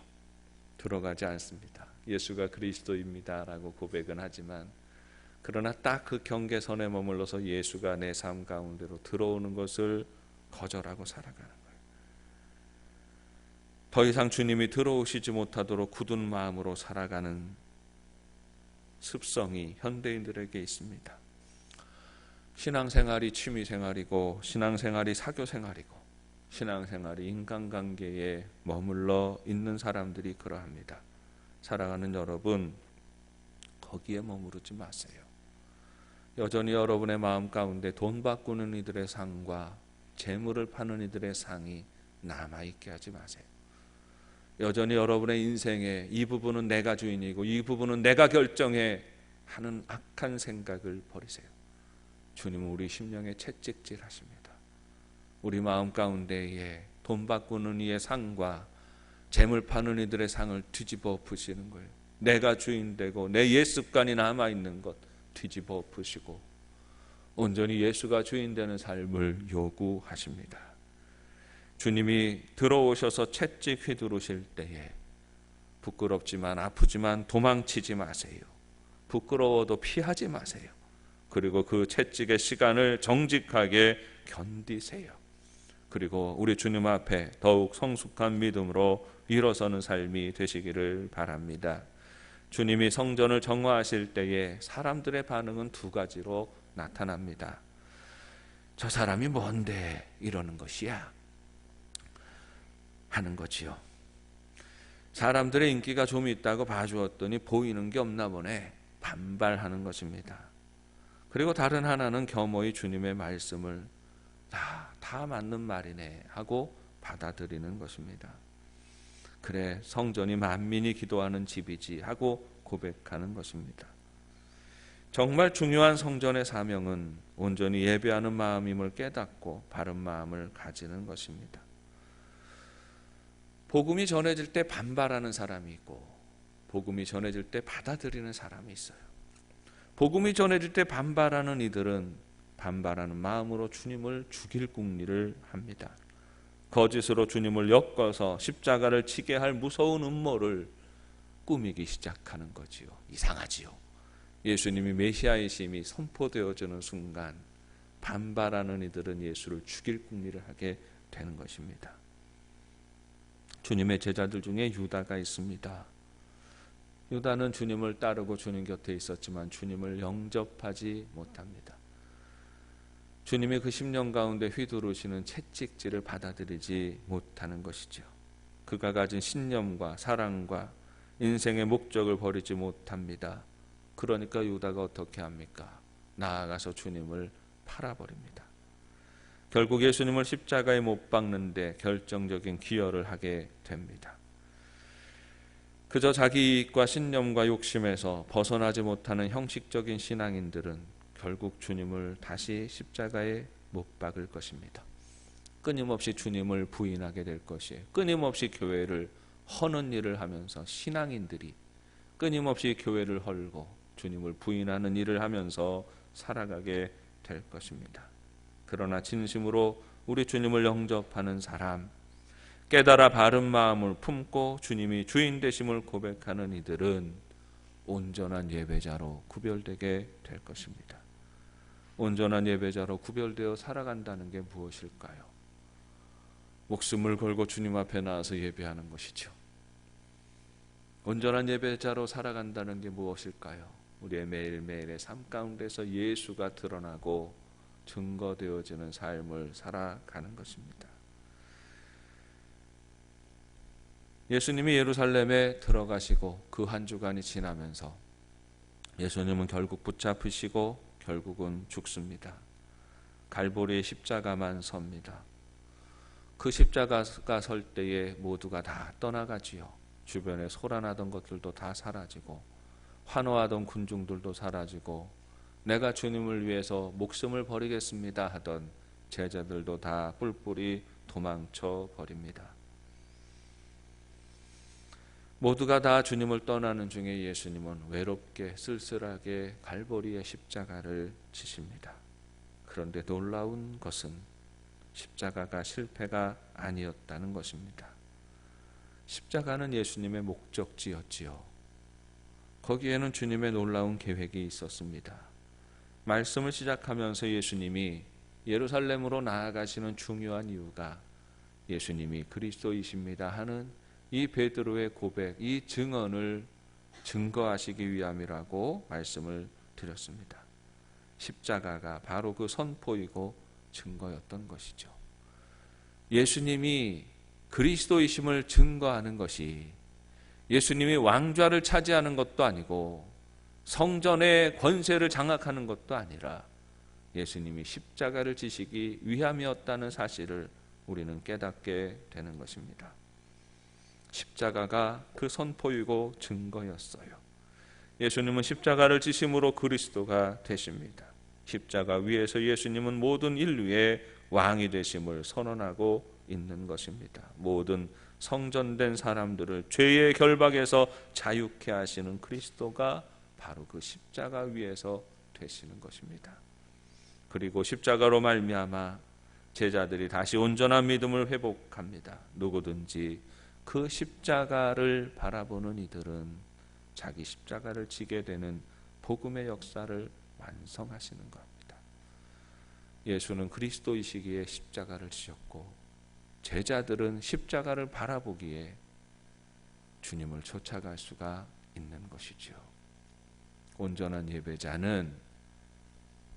들어가지 않습니다. 예수가 그리스도입니다라고 고백은 하지만 그러나 딱 그 경계선에 머물러서 예수가 내 삶 가운데로 들어오는 것을 거절하고 살아가는 거예요. 더 이상 주님이 들어오시지 못하도록 굳은 마음으로 살아가는 습성이 현대인들에게 있습니다. 신앙생활이 취미생활이고 신앙생활이 사교생활이고 신앙생활이 인간관계에 머물러 있는 사람들이 그러합니다. 사랑하는 여러분, 거기에 머무르지 마세요. 여전히 여러분의 마음 가운데 돈 바꾸는 이들의 상과 재물을 파는 이들의 상이 남아있게 하지 마세요. 여전히 여러분의 인생에 이 부분은 내가 주인이고 이 부분은 내가 결정해 하는 악한 생각을 버리세요. 주님은 우리 심령에 채찍질 하십니다. 우리 마음 가운데에 돈 바꾸는 이의 상과 재물 파는 이들의 상을 뒤집어 엎으시는 거예요. 내가 주인 되고 내 옛 습관이 남아있는 것 뒤집어 엎으시고 온전히 예수가 주인 되는 삶을 요구하십니다. 주님이 들어오셔서 채찍 휘두르실 때에 부끄럽지만 아프지만 도망치지 마세요. 부끄러워도 피하지 마세요. 그리고 그 채찍의 시간을 정직하게 견디세요. 그리고 우리 주님 앞에 더욱 성숙한 믿음으로 일어서는 삶이 되시기를 바랍니다. 주님이 성전을 정화하실 때에 사람들의 반응은 두 가지로 나타납니다. 저 사람이 뭔데 이러는 것이야? 하는 거지요. 사람들의 인기가 좀 있다고 봐주었더니 보이는 게 없나 보네. 반발하는 것입니다. 그리고 다른 하나는 겸허히 주님의 말씀을 다 맞는 말이네 하고 받아들이는 것입니다. 그래, 성전이 만민이 기도하는 집이지 하고 고백하는 것입니다. 정말 중요한 성전의 사명은 온전히 예배하는 마음임을 깨닫고 바른 마음을 가지는 것입니다. 복음이 전해질 때 반발하는 사람이 있고 복음이 전해질 때 받아들이는 사람이 있어요. 복음이 전해질 때 반발하는 이들은 반발하는 마음으로 주님을 죽일 궁리를 합니다. 거짓으로 주님을 엮어서 십자가를 치게 할 무서운 음모를 꾸미기 시작하는 거지요. 이상하지요. 예수님이 메시아이심이 선포되어지는 순간 반발하는 이들은 예수를 죽일 궁리를 하게 되는 것입니다. 주님의 제자들 중에 유다가 있습니다. 유다는 주님을 따르고 주님 곁에 있었지만 주님을 영접하지 못합니다. 주님이 그 10년 가운데 휘두르시는 채찍질을 받아들이지 못하는 것이죠. 그가 가진 신념과 사랑과 인생의 목적을 버리지 못합니다. 그러니까 유다가 어떻게 합니까? 나아가서 주님을 팔아버립니다. 결국 예수님을 십자가에 못 박는데 결정적인 기여를 하게 됩니다. 그저 자기 이익과 신념과 욕심에서 벗어나지 못하는 형식적인 신앙인들은 결국 주님을 다시 십자가에 못 박을 것입니다. 끊임없이 주님을 부인하게 될 것이에요. 끊임없이 교회를 허는 일을 하면서 신앙인들이 끊임없이 교회를 헐고 주님을 부인하는 일을 하면서 살아가게 될 것입니다. 그러나 진심으로 우리 주님을 영접하는 사람, 깨달아 바른 마음을 품고 주님이 주인 되심을 고백하는 이들은 온전한 예배자로 구별되게 될 것입니다. 온전한 예배자로 구별되어 살아간다는 게 무엇일까요? 목숨을 걸고 주님 앞에 나와서 예배하는 것이죠. 온전한 예배자로 살아간다는 게 무엇일까요? 우리의 매일매일의 삶 가운데서 예수가 드러나고 증거되어지는 삶을 살아가는 것입니다. 예수님이 예루살렘에 들어가시고 그 한 주간이 지나면서 예수님은 결국 붙잡히시고 결국은 죽습니다. 갈보리의 십자가만 섭니다. 그 십자가가 설 때에 모두가 다 떠나가지요. 주변에 소란하던 것들도 다 사라지고 환호하던 군중들도 사라지고 내가 주님을 위해서 목숨을 버리겠습니다 하던 제자들도 다 뿔뿔이 도망쳐 버립니다. 모두가 다 주님을 떠나는 중에 예수님은 외롭게 쓸쓸하게 갈보리의 십자가를 지십니다. 그런데 놀라운 것은 십자가가 실패가 아니었다는 것입니다. 십자가는 예수님의 목적지였지요. 거기에는 주님의 놀라운 계획이 있었습니다. 말씀을 시작하면서 예수님이 예루살렘으로 나아가시는 중요한 이유가 예수님이 그리스도이십니다 하는 이 베드로의 고백, 이 증언을 증거하시기 위함이라고 말씀을 드렸습니다. 십자가가 바로 그 선포이고 증거였던 것이죠. 예수님이 그리스도이심을 증거하는 것이 예수님이 왕좌를 차지하는 것도 아니고 성전의 권세를 장악하는 것도 아니라 예수님이 십자가를 지시기 위함이었다는 사실을 우리는 깨닫게 되는 것입니다. 십자가가 그 선포이고 증거였어요. 예수님은 십자가를 지심으로 그리스도가 되십니다. 십자가 위에서 예수님은 모든 인류의 왕이 되심을 선언하고 있는 것입니다. 모든 성전된 사람들을 죄의 결박에서 자유케 하시는 그리스도가 바로 그 십자가 위에서 되시는 것입니다. 그리고 십자가로 말미암아 제자들이 다시 온전한 믿음을 회복합니다. 누구든지 그 십자가를 바라보는 이들은 자기 십자가를 지게 되는 복음의 역사를 완성하시는 겁니다. 예수는 그리스도이시기에 십자가를 지셨고 제자들은 십자가를 바라보기에 주님을 쫓아갈 수가 있는 것이죠. 온전한 예배자는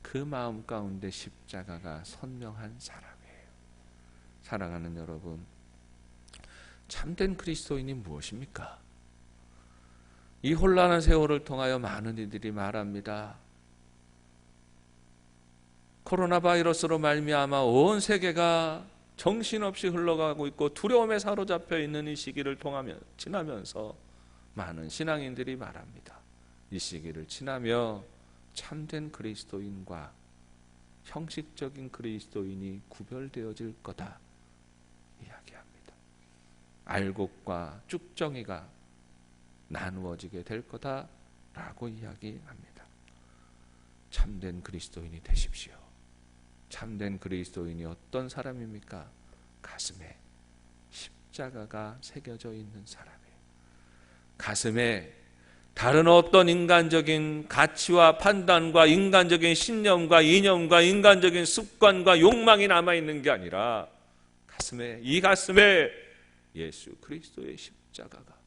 그 마음 가운데 십자가가 선명한 사람이에요. 사랑하는 여러분, 참된 그리스도인이 무엇입니까? 이 혼란한 세월을 통하여 많은 이들이 말합니다. 코로나 바이러스로 말미암아 온 세계가 정신없이 흘러가고 있고 두려움에 사로잡혀 있는 이 시기를 지나면서 많은 신앙인들이 말합니다. 이 시기를 지나며 참된 그리스도인과 형식적인 그리스도인이 구별되어질 거다 이야기합니다. 알곡과 쭉정이가 나누어지게 될 거다라고 이야기합니다. 참된 그리스도인이 되십시오. 참된 그리스도인이 어떤 사람입니까? 가슴에 십자가가 새겨져 있는 사람이에요. 가슴에 다른 어떤 인간적인 가치와 판단과 인간적인 신념과 이념과 인간적인 습관과 욕망이 남아있는 게 아니라 이 가슴에 예수 그리스도의 십자가가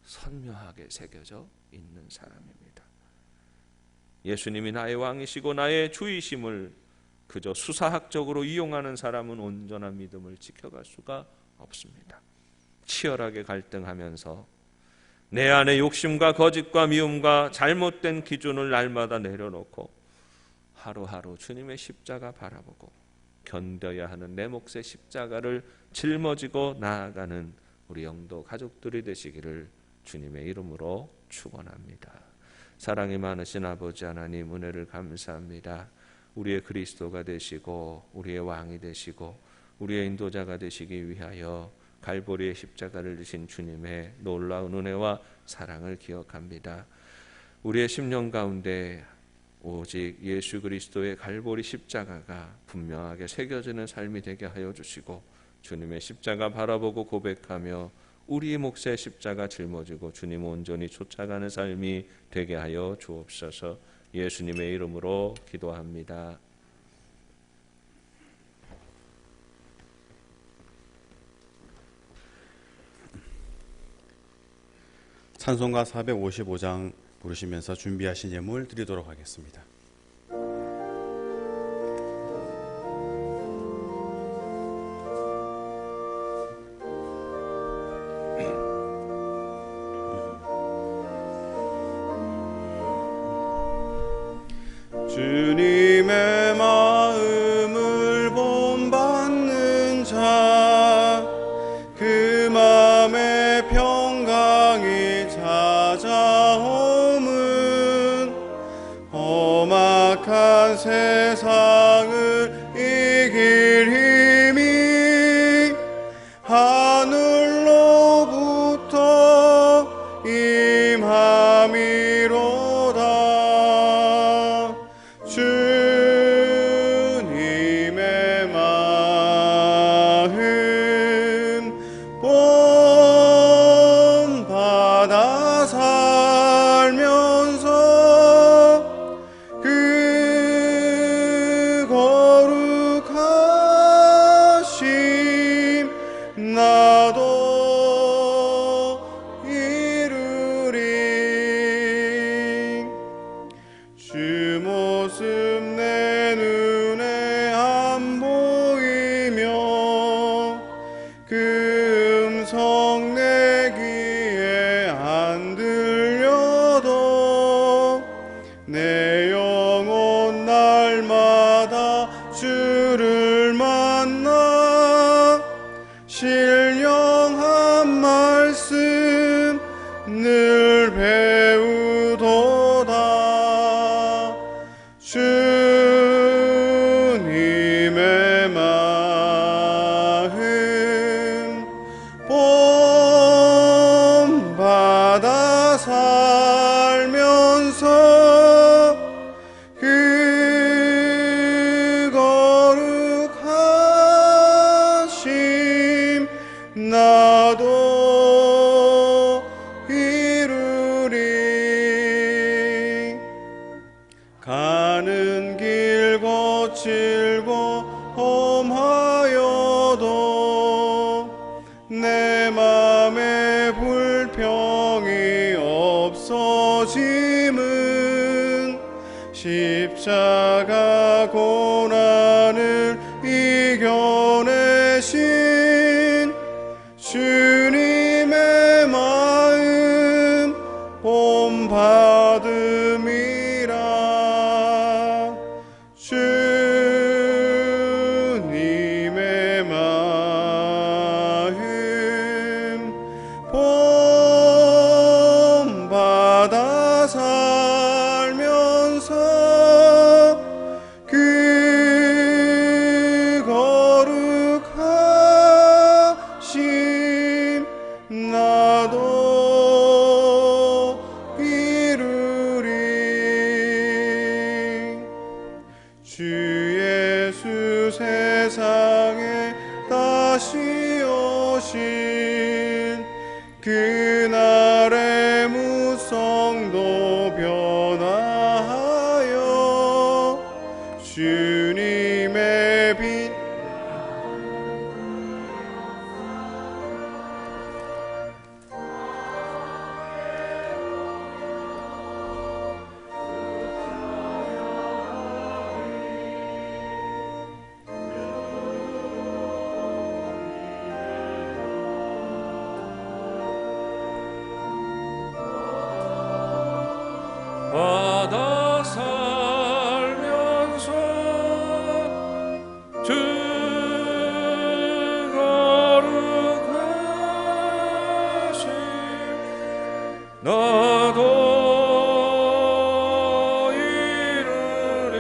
선명하게 새겨져 있는 사람입니다. 예수님이 나의 왕이시고 나의 주이심을 그저 수사학적으로 이용하는 사람은 온전한 믿음을 지켜갈 수가 없습니다. 치열하게 갈등하면서 내 안의 욕심과 거짓과 미움과 잘못된 기준을 날마다 내려놓고 하루하루 주님의 십자가 바라보고 견뎌야 하는 내 몫의 십자가를 짊어지고 나아가는 우리 영도 가족들이 되시기를 주님의 이름으로 축원합니다. 사랑이 많으신 아버지 하나님, 은혜를 감사합니다. 우리의 그리스도가 되시고 우리의 왕이 되시고 우리의 인도자가 되시기 위하여 갈보리의 십자가를 지신 주님의 놀라운 은혜와 사랑을 기억합니다. 우리의 심령 가운데 오직 예수 그리스도의 갈보리 십자가가 분명하게 새겨지는 삶이 되게 하여 주시고 주님의 십자가 바라보고 고백하며 우리 몫의 십자가 짊어지고 주님 온전히 쫓아가는 삶이 되게 하여 주옵소서. 예수님의 이름으로 기도합니다. 찬송가 455장 부르시면서 준비하신 예물 드리도록 하겠습니다. 주님의 마음을 본받는 자, 그 마음의 평강이 찾아옴은 험악한 세상을 이길 힘이 하늘로부터 임함이로다. 주님의 마음 본받아 살면서 그 거룩하심 나도 이루리. 주 모습 내 눈에 안 보이며 그 음성 내 귀에 안 들려도 내 영혼 날마다 주를 만나 신령한 말씀 늘 배우도다. 주님의 마음 본받아 살면서 그 거룩하심 나도 이루리. 가는 길 거칠고 험하여도 내 맘에 불평이 없어짐은 십자가 고난을 이겨내신 주님의 마음 본받음이라. 주님의 마음 본받아 살면 그날의 무성도 변화하여 주님의 빛 받아 살면서 주 거룩하심 나도 이루리.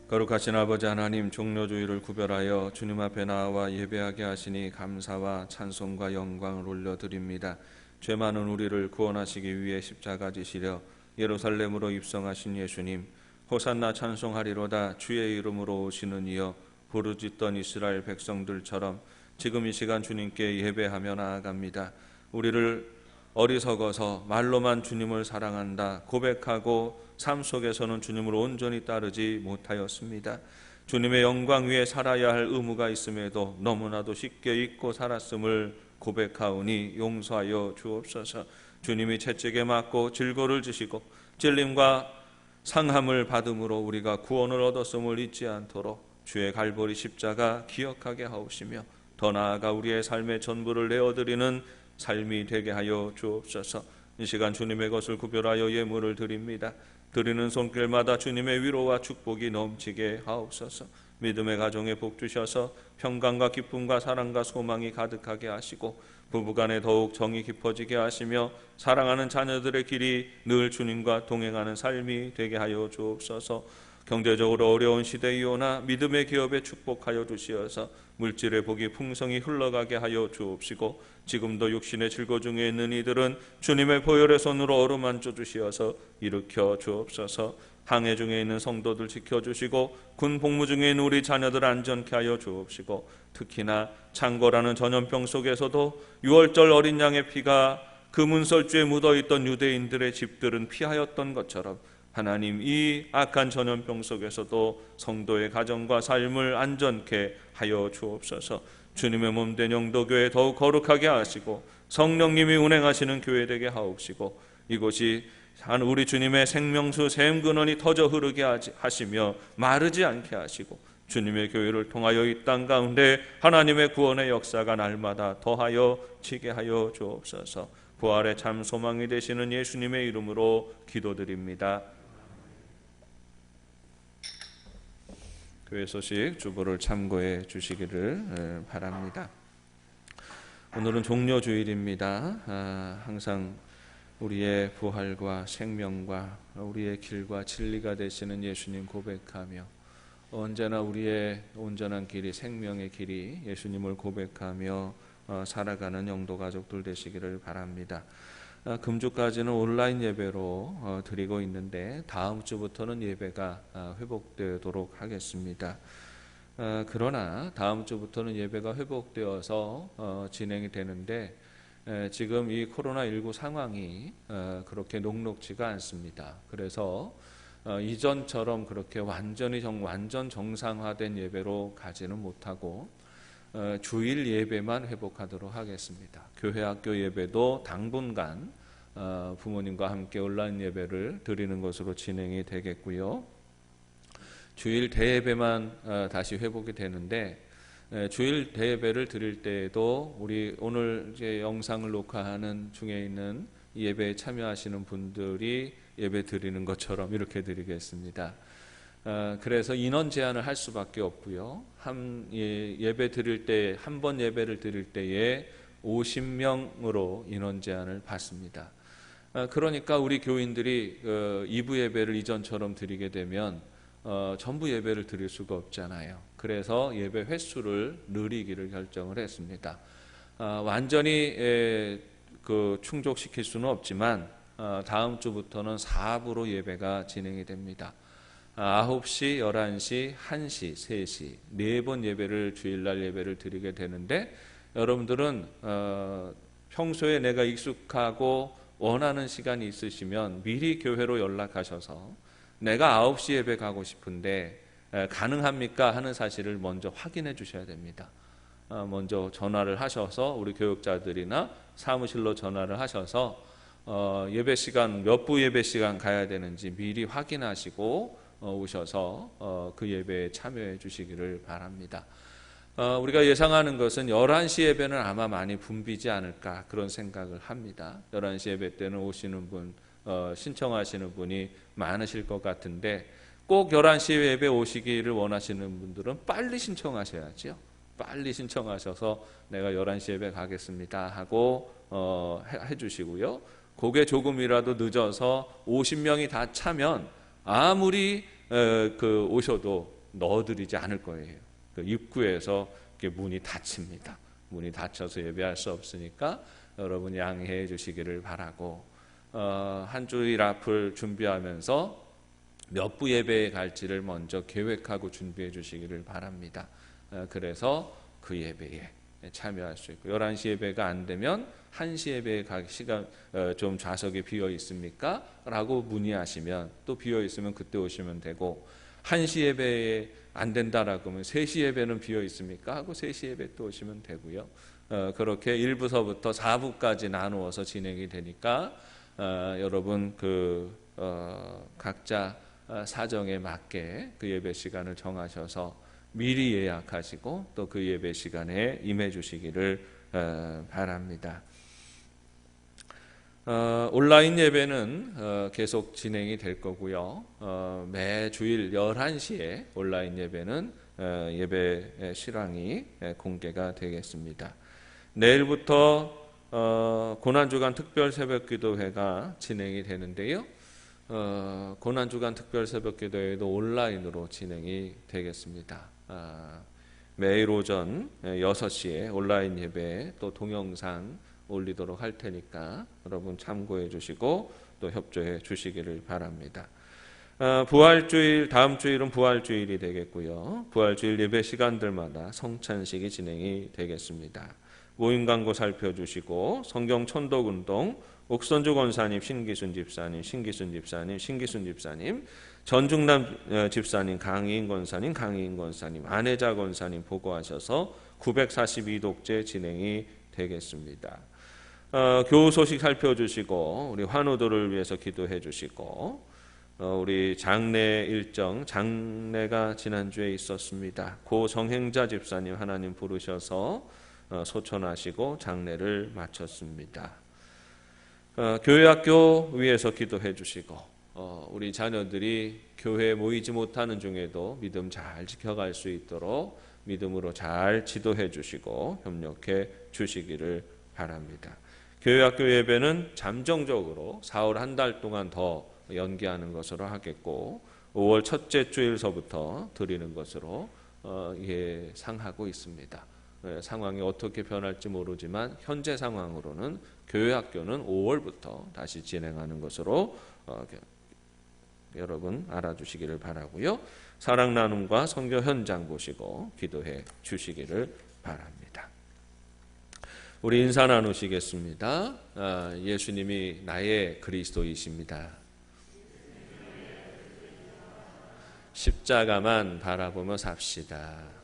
거룩하신 아버지 하나님, 종료주일을 구별하여 주님 앞에 나와 예배하게 하시니 감사와 찬송과 영광을 올려드립니다. 죄 많은 우리를 구원하시기 위해 십자가 지시려 예루살렘으로 입성하신 예수님, 호산나 찬송하리로다. 주의 이름으로 오시는 이여, 부르짖던 이스라엘 백성들처럼 지금 이 시간 주님께 예배하며 나아갑니다. 우리를 어리석어서 말로만 주님을 사랑한다 고백하고 삶 속에서는 주님을 온전히 따르지 못하였습니다. 주님의 영광 위에 살아야 할 의무가 있음에도 너무나도 쉽게 잊고 살았음을 고백하오니 용서하여 주옵소서. 주님이 채찍에 맞고 질고를 지시고 찔림과 상함을 받음으로 우리가 구원을 얻었음을 잊지 않도록 주의 갈보리 십자가 기억하게 하옵시며, 더 나아가 우리의 삶의 전부를 내어드리는 삶이 되게 하여 주옵소서. 이 시간 주님의 것을 구별하여 예물을 드립니다. 드리는 손길마다 주님의 위로와 축복이 넘치게 하옵소서. 믿음의 가정에 복 주셔서 평강과 기쁨과 사랑과 소망이 가득하게 하시고, 부부간에 더욱 정이 깊어지게 하시며 사랑하는 자녀들의 길이 늘 주님과 동행하는 삶이 되게 하여 주옵소서. 경제적으로 어려운 시대이오나 믿음의 기업에 축복하여 주시어서 물질의 복이 풍성히 흘러가게 하여 주옵시고, 지금도 육신의 질고 중에 있는 이들은 주님의 보혈의 손으로 어루만져 주시어서 일으켜 주옵소서. 항해 중에 있는 성도들 지켜주시고 군 복무 중에 있는 우리 자녀들 안전케 하여 주옵시고, 특히나 창고라는 전염병 속에서도 6월절 어린 양의 피가 그 문설주에 묻어있던 유대인들의 집들은 피하였던 것처럼 하나님, 이 악한 전염병 속에서도 성도의 가정과 삶을 안전케 하여 주옵소서. 주님의 몸된 영도교회 더욱 거룩하게 하시고 성령님이 운행하시는 교회 되게 하옵시고, 이곳이 우리 주님의 생명수 샘근원이 터져 흐르게 하시며 마르지 않게 하시고, 주님의 교회를 통하여 이 땅 가운데 하나님의 구원의 역사가 날마다 더하여 지게 하여 주옵소서. 부활의 참 소망이 되시는 예수님의 이름으로 기도드립니다. 교회 소식 주보를 참고해 주시기를 바랍니다. 오늘은 종료주일입니다. 항상 우리의 부활과 생명과 우리의 길과 진리가 되시는 예수님 고백하며, 언제나 우리의 온전한 길이 생명의 길이 예수님을 고백하며 살아가는 영도 가족들 되시기를 바랍니다. 금주까지는 온라인 예배로 드리고 있는데 다음 주부터는 예배가 회복되도록 하겠습니다. 그러나 다음 주부터는 예배가 회복되어서 진행이 되는데, 지금 이 코로나19 상황이 그렇게 녹록지가 않습니다. 그래서 이전처럼 그렇게 완전 정상화된 예배로 가지는 못하고 주일 예배만 회복하도록 하겠습니다. 교회 학교 예배도 당분간 부모님과 함께 온라인 예배를 드리는 것으로 진행이 되겠고요. 주일 대예배만 다시 회복이 되는데, 주일 대예배를 드릴 때에도 우리 오늘 이제 영상을 녹화하는 중에 있는 예배에 참여하시는 분들이 예배 드리는 것처럼 이렇게 드리겠습니다. 그래서 인원 제한을 할 수밖에 없고요. 예배 드릴 때, 한 번 예배를 드릴 때에 50명으로 인원 제한을 받습니다. 그러니까 우리 교인들이 2부 예배를 이전처럼 드리게 되면 전부 예배를 드릴 수가 없잖아요. 그래서 예배 횟수를 늘리기를 결정을 했습니다. 완전히 충족시킬 수는 없지만 다음 주부터는 4부로 예배가 진행이 됩니다. 9시, 11시, 1시, 3시 4번 예배를 주일날 예배를 드리게 되는데 여러분들은 평소에 내가 익숙하고 원하는 시간이 있으시면 미리 교회로 연락하셔서 내가 9시 예배 가고 싶은데 가능합니까? 하는 사실을 먼저 확인해 주셔야 됩니다. 먼저 전화를 하셔서 우리 교육자들이나 사무실로 전화를 하셔서 예배 시간 몇 부 예배 시간 가야 되는지 미리 확인하시고 오셔서 그 예배에 참여해 주시기를 바랍니다. 우리가 예상하는 것은 11시 예배는 아마 많이 붐비지 않을까 그런 생각을 합니다. 11시 예배 때는 오시는 분, 신청하시는 분이 많으실 것 같은데 꼭 11시 예배 오시기를 원하시는 분들은 빨리 신청하셔야죠. 빨리 신청하셔서 내가 11시 예배 가겠습니다 하고 해주시고요. 그게 조금이라도 늦어서 50명이 다 차면 아무리 오셔도 넣어드리지 않을 거예요. 그 입구에서 문이 닫힙니다. 문이 닫혀서 예배할 수 없으니까 여러분 양해해 주시기를 바라고 한 주일 앞을 준비하면서 몇 부 예배에 갈지를 먼저 계획하고 준비해 주시기를 바랍니다. 그래서 그 예배에 참여할 수 있고 11시 예배가 안 되면 1시 예배에 갈 시간 좀 좌석이 비어 있습니까? 라고 문의하시면 또 비어 있으면 그때 오시면 되고 1시 예배에 안 된다라고 하면 3시 예배는 비어 있습니까? 하고 3시 예배 또 오시면 되고요. 그렇게 1부서부터 4부까지 나누어서 진행이 되니까 여러분 각자 사정에 맞게 그 예배 시간을 정하셔서 미리 예약하시고 또 그 예배 시간에 임해 주시기를 바랍니다. 온라인 예배는 계속 진행이 될 거고요. 매 주일 11시에 온라인 예배는 예배 실황이 공개가 되겠습니다. 내일부터 고난주간 특별 새벽기도회가 진행이 되는데요. 고난주간 특별 새벽기도회도 온라인으로 진행이 되겠습니다. 매일 오전 6시에 온라인 예배 또 동영상 올리도록 할 테니까 여러분 참고해 주시고 또 협조해 주시기를 바랍니다. 부활주일 다음 주일은 부활주일이 되겠고요. 부활주일 예배 시간들마다 성찬식이 진행이 되겠습니다. 모임 광고 살펴주시고 성경 천독운동 옥선주 권사님, 신기순 집사님, 신기순 집사님, 전중남 집사님, 강희인 권사님, 안혜자 권사님 보고하셔서 942독재 진행이 되겠습니다. 교우 소식 살펴주시고 우리 환우들을 위해서 기도해 주시고 우리 장례 일정 장례가 지난주에 있었습니다. 고 정행자 집사님 하나님 부르셔서 소천하시고 장례를 마쳤습니다. 교회학교 위해서 기도해 주시고 우리 자녀들이 교회에 모이지 못하는 중에도 믿음 잘 지켜갈 수 있도록 믿음으로 잘 지도해 주시고 협력해 주시기를 바랍니다. 교회학교 예배는 잠정적으로 4월 한 달 동안 더 연기하는 것으로 하겠고 5월 첫째 주일서부터 드리는 것으로 예상하고 있습니다. 상황이 어떻게 변할지 모르지만 현재 상황으로는 교회학교는 5월부터 다시 진행하는 것으로 여러분 알아주시기를 바라고요. 사랑 나눔과 선교 현장 보시고 기도해 주시기를 바랍니다. 우리 인사 나누시겠습니다. 예수님이 나의 그리스도이십니다. 십자가만 바라보며 삽시다.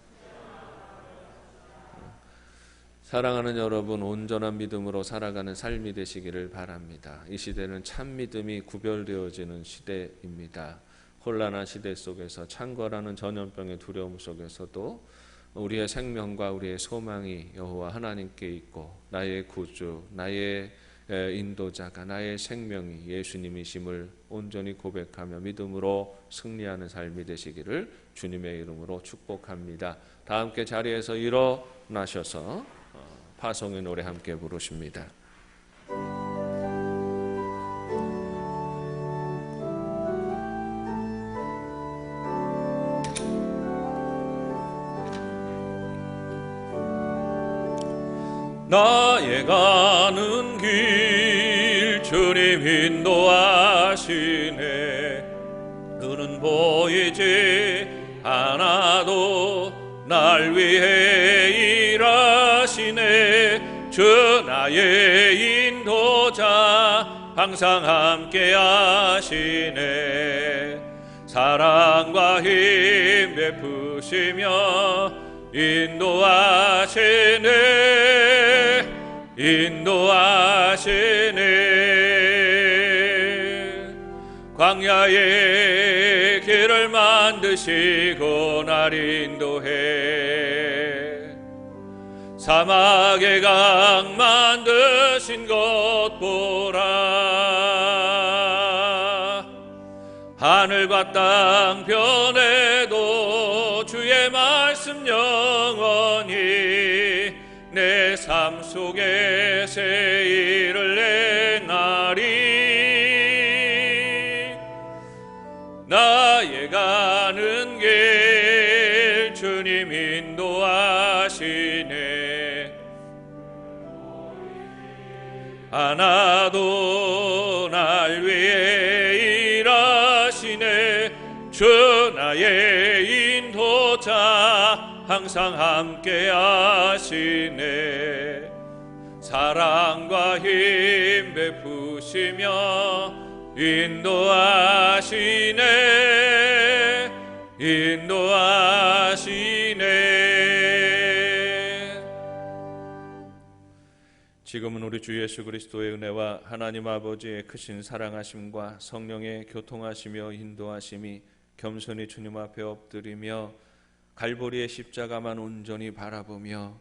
사랑하는 여러분, 온전한 믿음으로 살아가는 삶이 되시기를 바랍니다. 이 시대는 참 믿음이 구별되어지는 시대입니다. 혼란한 시대 속에서 창궐하는 전염병의 두려움 속에서도 우리의 생명과 우리의 소망이 여호와 하나님께 있고 나의 구주, 나의 인도자가 나의 생명이 예수님이심을 온전히 고백하며 믿음으로 승리하는 삶이 되시기를 주님의 이름으로 축복합니다. 다 함께 자리에서 일어나셔서 파송의 노래 함께 부르십니다. 나의 가는 길 주님 인도하시네. 그는 보이지 않아도 날 위해 일하시네. 주 나의 인도자 항상 함께 하시네. 사랑과 힘 베푸시며 인도하시네. 광야의 길을 만드시고 날 인도해. 사막의 강 만드신 것 보라. 하늘과 땅 변해도 주의 말씀 영원히 내 삶 속에 새 일을 행하리. 나의 가는 길 주님 인도하시네. 하나도 날 위해 일하시네. 주 나의 인도자 항상 함께 하시네. 사랑과 힘 베푸시며 인도하시네. 지금은 우리 주 예수 그리스도의 은혜와 하나님 아버지의 크신 사랑하심과 성령의 교통하시며 인도하심이 겸손히 주님 앞에 엎드리며 갈보리의 십자가만 온전히 바라보며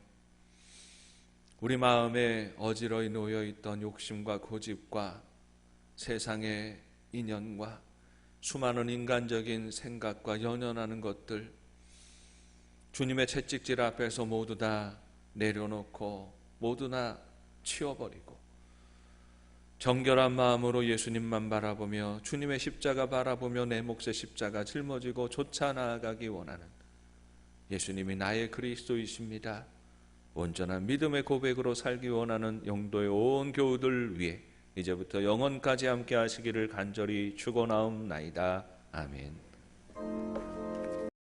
우리 마음에 어지러이 놓여있던 욕심과 고집과 세상의 인연과 수많은 인간적인 생각과 연연하는 것들 주님의 채찍질 앞에서 모두 다 내려놓고 모두 다 치워버리고 정결한 마음으로 예수님만 바라보며 주님의 십자가 바라보며 내 몫의 십자가 짊어지고 쫓아 나아가기 원하는 예수님이 나의 그리스도이십니다. 온전한 믿음의 고백으로 살기 원하는 영도의 온 교우들 위해 이제부터 영원까지 함께 하시기를 간절히 축원하옵나이다. 아멘.